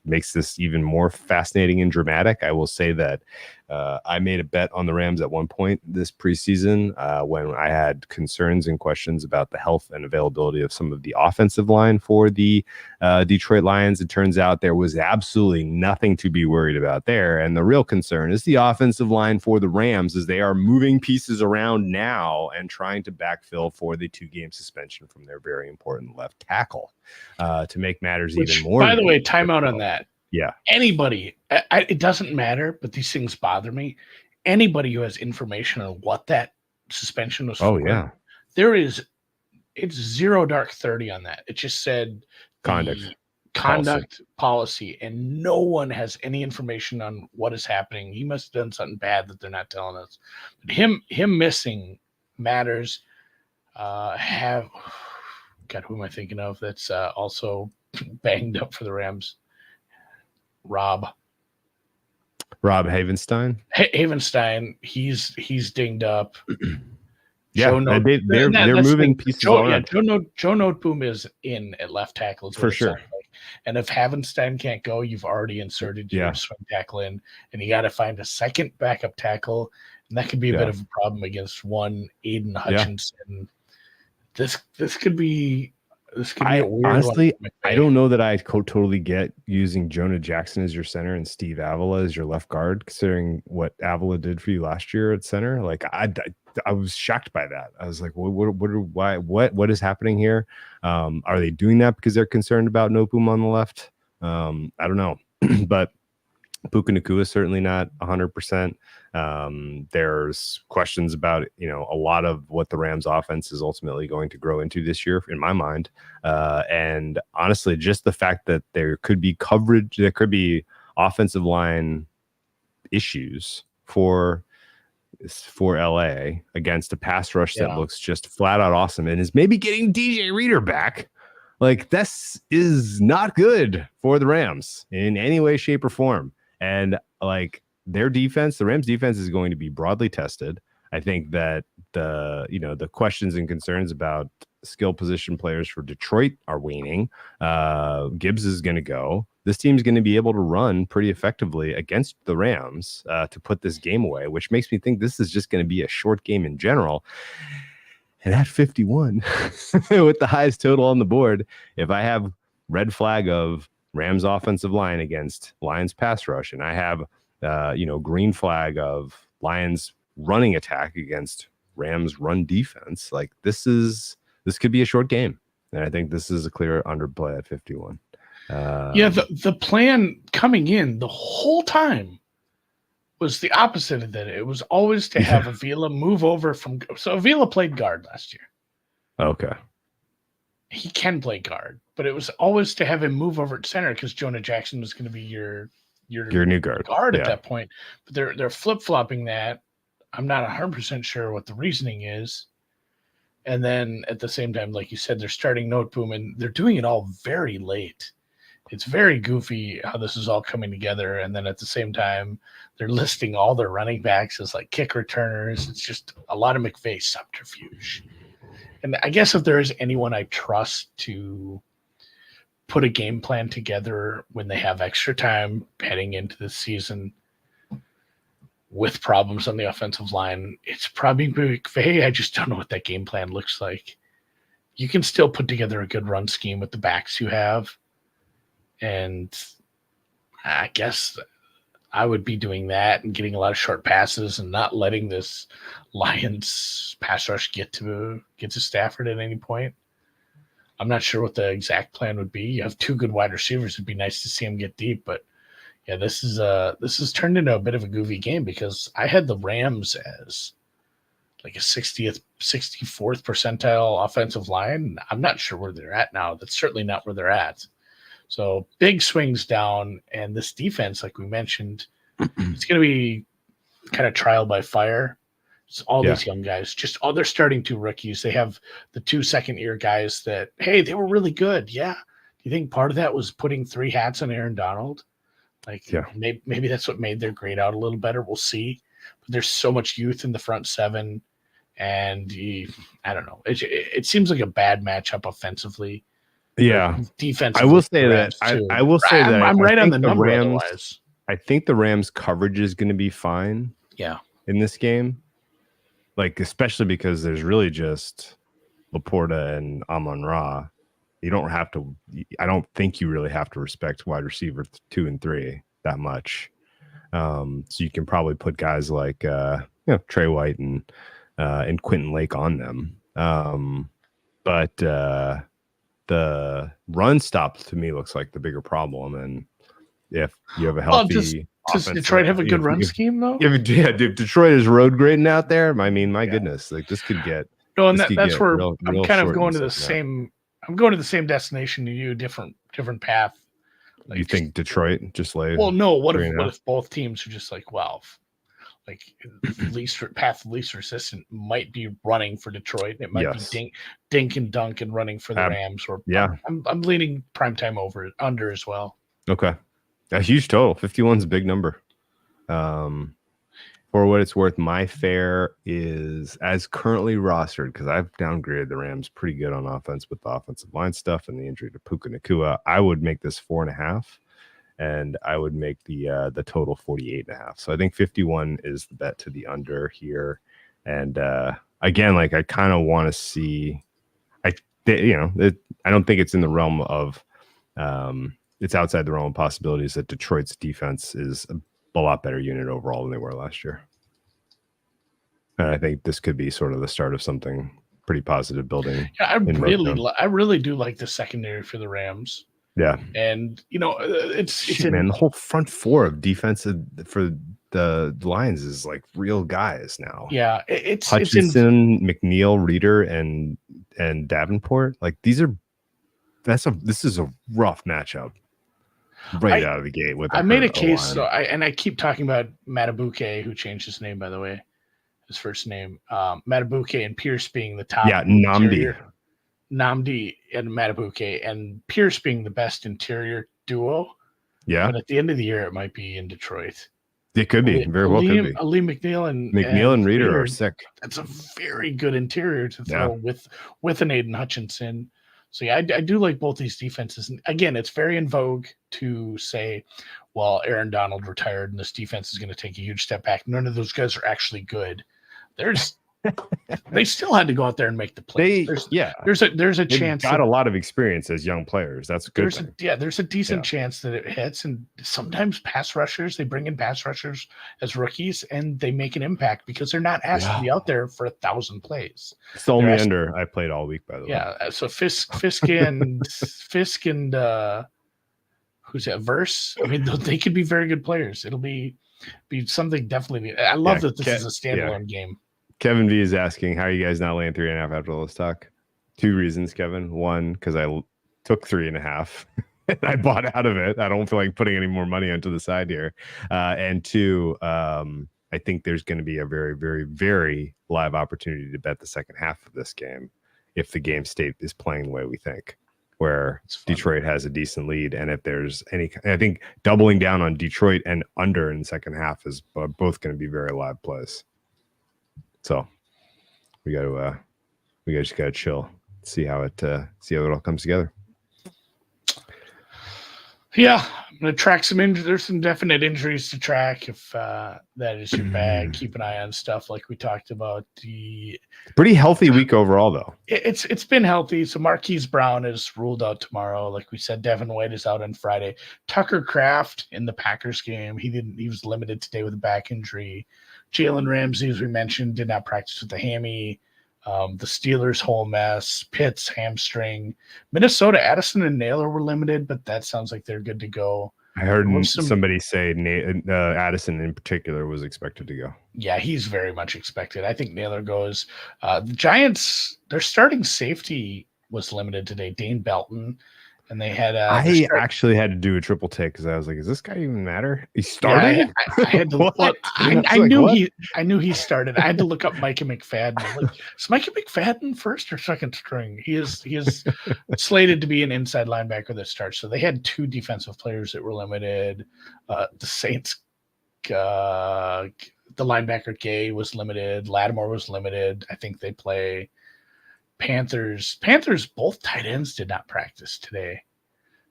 makes this even more fascinating and dramatic. I will say that I made a bet on the Rams at one point this preseason when I had concerns and questions about the health and availability of some of the offensive line for the Detroit Lions. It turns out there was absolutely nothing to be worried about there. And the real concern is the offensive line for the Rams as they are moving pieces around now and trying to backfill for the 2-game suspension from their very important left tackle to make matters even more. By the way, timeout on that. Yeah. Anybody, it doesn't matter, but these things bother me. Anybody who has information on what that suspension was for. Yeah. It's zero dark 30 on that. It just said conduct policy, and no one has any information on what is happening. He must have done something bad that they're not telling us. But him missing matters. God, who am I thinking of? That's also banged up for the Rams. Rob Havenstein. He's dinged up. Yeah, they're moving pieces around. Joe Noteboom is in at left tackle for sure. Like. And if Havenstein can't go, you've already inserted your swing tackle in, and you got to find a second backup tackle, and that could be a bit of a problem against one Aiden Hutchinson. This could be. A weird honestly, I don't know that I totally get using Jonah Jackson as your center and Steve Avila as your left guard, considering what Avila did for you last year at center. Like I was shocked by that. I was like, what is happening here? Are they doing that because they're concerned about Noteboom on the left? I don't know, but Puka Nacua is certainly not 100%. There's questions about, a lot of what the Rams offense is ultimately going to grow into this year, in my mind. And honestly, just the fact that there could be coverage, there could be offensive line issues for LA against a pass rush that looks just flat out awesome and is maybe getting DJ Reader back. Like, this is not good for the Rams in any way, shape, or form. And like their defense, the Rams defense is going to be broadly tested. I think that the questions and concerns about skill position players for Detroit are waning. Gibbs is going to go. This team's going to be able to run pretty effectively against the Rams to put this game away, which makes me think this is just going to be a short game in general. And at 51, with the highest total on the board, if I have red flag of Rams offensive line against Lions pass rush, and I have green flag of Lions running attack against Rams run defense, like this could be a short game, and I think this is a clear underplay at 51. The plan coming in the whole time was the opposite of that. It was always to have Avila move over from. So Avila played guard last year. Okay. He can play guard, but it was always to have him move over at center because Jonah Jackson was going to be your new guard at that point. But they're flip flopping that. I'm not 100% sure what the reasoning is. And then at the same time, like you said, they're starting Noteboom, and they're doing it all very late. It's very goofy how this is all coming together. And then at the same time, they're listing all their running backs as like kick returners. It's just a lot of McVay subterfuge. And I guess if there is anyone I trust to put a game plan together when they have extra time heading into the season with problems on the offensive line, it's probably McVay. I just don't know what that game plan looks like. You can still put together a good run scheme with the backs you have. And I guess I would be doing that and getting a lot of short passes and not letting this Lions pass rush get to Stafford at any point. I'm not sure what the exact plan would be. You have two good wide receivers. It'd be nice to see them get deep, but yeah, this is turned into a bit of a goofy game because I had the Rams as like a 64th percentile offensive line. I'm not sure where they're at now. That's certainly not where they're at. So big swings down, and this defense, like we mentioned, it's going to be kind of trial by fire. It's all these young guys, they're starting two rookies. They have the 2 second-year guys that, hey, they were really good. Yeah. Do you think part of that was putting 3 hats on Aaron Donald? Maybe that's what made their grade out a little better. We'll see. But there's so much youth in the front seven, and I don't know. It seems like a bad matchup offensively. Yeah, defense. I will say that. I will say that I'm right on the number. Rams, otherwise, I think the Rams coverage is going to be fine. Yeah, in this game, like especially because there's really just Laporta and Amon-Ra. You don't have to. I don't think you really have to respect wide receiver 2 and 3 that much. So you can probably put guys like Trey White and Quentin Lake on them. But the run stop to me looks like the bigger problem. And if you have a healthy, does Detroit have a good run scheme though? Dude, Detroit is road grading out there. I mean, my goodness, like this could get. No, and that's where I'm kind of going to the same. I'm going to the same destination to you, different path. Like, you think Detroit just laid? Well, no. What if both teams are just like, well, like least resistant might be running for Detroit. It might be dink and dunk and running for the Rams. Or I'm leaning primetime under as well. Okay, a huge total. 51 is a big number. For what it's worth, my fare is as currently rostered because I've downgraded the Rams pretty good on offense with the offensive line stuff and the injury to Puka Nacua. I would make this 4.5, and I would make the total 48.5. So I think 51 is the bet to the under here. And again, like I kind of want to see. I don't think it's in the realm of. It's outside the realm of possibilities that Detroit's defense is a lot better unit overall than they were last year. And I think this could be sort of the start of something pretty positive building. Yeah, I really do like the secondary for the Rams. Yeah. And, it's man, the whole front four of defensive for the Lions is like real guys now. Yeah. It's Hutchinson, McNeil, Reeder, and Davenport. Like this is a rough matchup. Right out of the gate with. I made a case, so I keep talking about Matabuke, who changed his name, by the way, his first name. Matabuke and Pierce being the top. Yeah, Namdi and Matabuke, and Pierce being the best interior duo. Yeah, but at the end of the year, it might be in Detroit. It could be very well. Could be. Ali McNeil and Reeder are sick. That's a very good interior to throw with an Aiden Hutchinson. So yeah, I do like both these defenses. And again, it's very in vogue to say, well, Aaron Donald retired and this defense is going to take a huge step back. None of those guys are actually good. They still had to go out there and make the play. There's a chance. Got a lot of experience as young players. That's a good thing. There's a decent chance that it hits. And sometimes they bring in pass rushers as rookies and they make an impact because they're not asked to be out there for 1,000 plays. It's the only under I played all week, by the way. Yeah. So Fisk and Who's that? Verse? I mean, they could be very good players. It'll be something definitely. I love that this is a standalone game. Kevin V is asking, how are you guys not laying 3.5 after all this talk? 2 reasons, Kevin. One, because I took 3.5 and I bought out of it. I don't feel like putting any more money onto the side here. And 2, I think there's going to be a very, very, very live opportunity to bet the second half of this game if the game state is playing the way we think, where Detroit has a decent lead. And if there's any, I think doubling down on Detroit and under in the second half is both going to be very live plays. So we just got to chill, see how it all comes together. Yeah, I'm going to track some injuries. There's some definite injuries to track. If that is your bag, keep an eye on stuff like we talked about. Pretty healthy week overall, though. It's been healthy. So Marquise Brown is ruled out tomorrow. Like we said, Devin White is out on Friday. Tucker Kraft in the Packers game, he was limited today with a back injury. Jalen Ramsey, as we mentioned, did not practice with the hammy. The Steelers' whole mess. Pitts hamstring. Minnesota, Addison and Naylor were limited, but that sounds like they're good to go. I heard somebody say Addison in particular was expected to go. Yeah, he's very much expected. I think Naylor goes. The Giants, their starting safety was limited today. Dane Belton. And they had. I actually had to do a triple take because I was like, "Does this guy even matter?" He started. Yeah, I had to. I knew he started. I had to look up Micah McFadden. Like, is Micah McFadden first or second string? He is slated to be an inside linebacker that starts. So they had 2 defensive players that were limited. The Saints, the linebacker Gay was limited. Lattimore was limited. I think they play. Panthers, both tight ends did not practice today.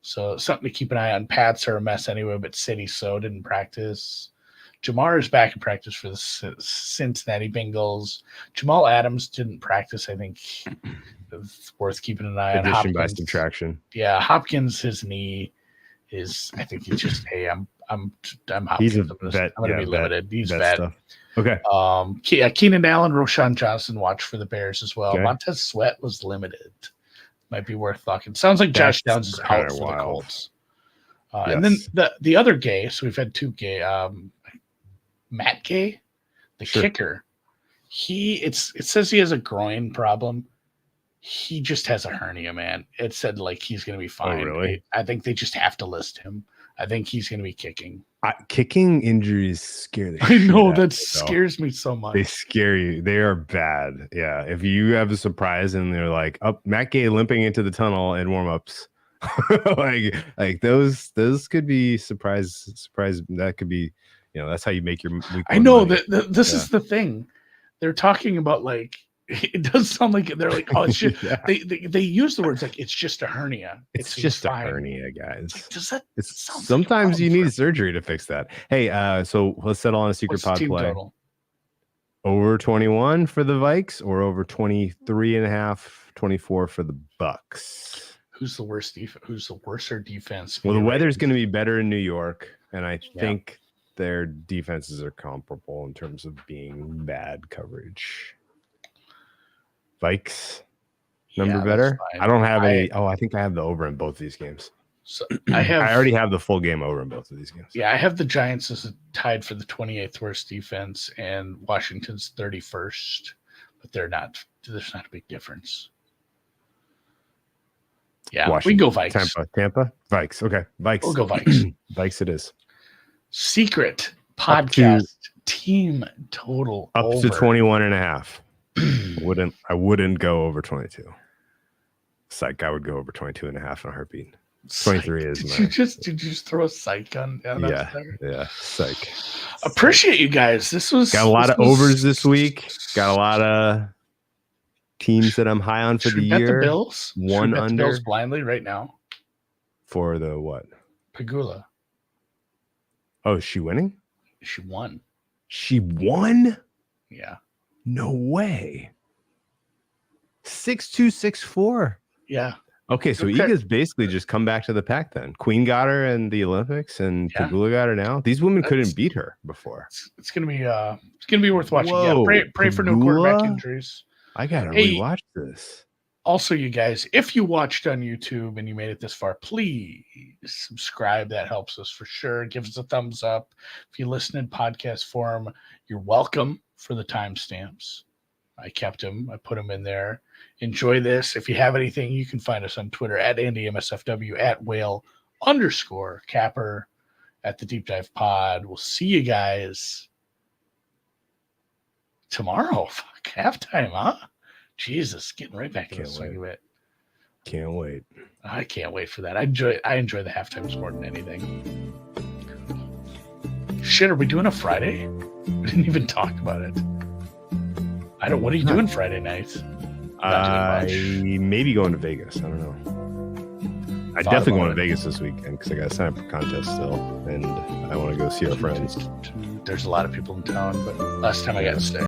So something to keep an eye on. Pats are a mess anyway, but City didn't practice. Jamar is back in practice for the Cincinnati Bengals. Jamal Adams didn't practice. I think it's worth keeping an eye on. Addition by subtraction. Yeah, Hopkins, his knee is, I think he's just, hey, I'm Hopkins. He's a vet. I'm going to be limited. He's vet. Stuff. Okay. Keenan Allen, Roshan Johnson watch for the Bears as well. Okay. Montez Sweat was limited. Might be worth talking. Sounds like Josh Downs is out for the Colts. Yes. And then the other Gay. So we've had 2 Gay. Matt Gay, the kicker. It says he has a groin problem. He just has a hernia, man. It said like he's going to be fine. Oh, really? I think they just have to list him. I think he's going to be kicking. Kicking injuries scare the I know that scares me so much. They scare you. They are bad. Yeah. If you have a surprise and they're like, Matt Gay limping into the tunnel in warmups, like those could be surprise. That could be, that's how you make your week. I know money. This is the thing. They're talking about like. It does sound like they're like, oh, it's just, they use the words like it's just a hernia. It's just a hernia, guys. Like, does that? Sometimes you need surgery to fix that. Hey, so let's settle on a secret pod play. Total? Over 21 for the Vikes or over 23.5, 24 for the Bucks. Who's the worst defense? Who's the worser defense? Well, the weather's going to be better in New York, and I think their defenses are comparable in terms of being bad coverage. Vikes number better. I don't have any. I think I have the over in both these games. So I already have the full game over in both of these games. Yeah, I have the Giants as tied for the 28th worst defense and Washington's 31st, but there's not a big difference. Yeah, Washington, we go Vikes. Tampa, Vikes. Okay, Vikes. We'll go Vikes. Vikes it is. Secret podcast team total up to 21.5. I wouldn't go over 22. Psych, I would go over 22.5 in a heartbeat. 23 is did you just throw a psych on yeah, psych. Appreciate you guys. Got a lot of overs this week. Got a lot of teams that I'm high on for the year. The Bills? One bet under the Bills blindly right now. For the what? Pagula. Oh, is she winning? She won. She won? Yeah. No way. 6-2-6-4. Yeah. Okay, so Iga's basically just come back to the pack then. Queen got her in the Olympics and Pagula got her now. These women couldn't beat her before. It's gonna be worth watching. Whoa, yeah, pray for no quarterback injuries. I gotta rewatch this. Also, you guys, if you watched on YouTube and you made it this far, please subscribe. That helps us for sure. Give us a thumbs up. If you listen in podcast form, you're welcome for the timestamps. I kept them. I put them in there. Enjoy this. If you have anything, you can find us on Twitter at AndyMSFW, at whale_capper, at the Deep Dive Pod. We'll see you guys tomorrow. Fuck, halftime, huh? Jesus, getting right back in the swing of it. Can't wait. I can't wait for that. I enjoy the halftimes more than anything. Shit, are we doing a Friday? We didn't even talk about it. What are you doing Friday nights? Maybe going to Vegas. I don't know. I definitely going to Vegas this weekend because I got to sign up for contest still, and I want to go see our friends. There's a lot of people in town, but last time I got to stay.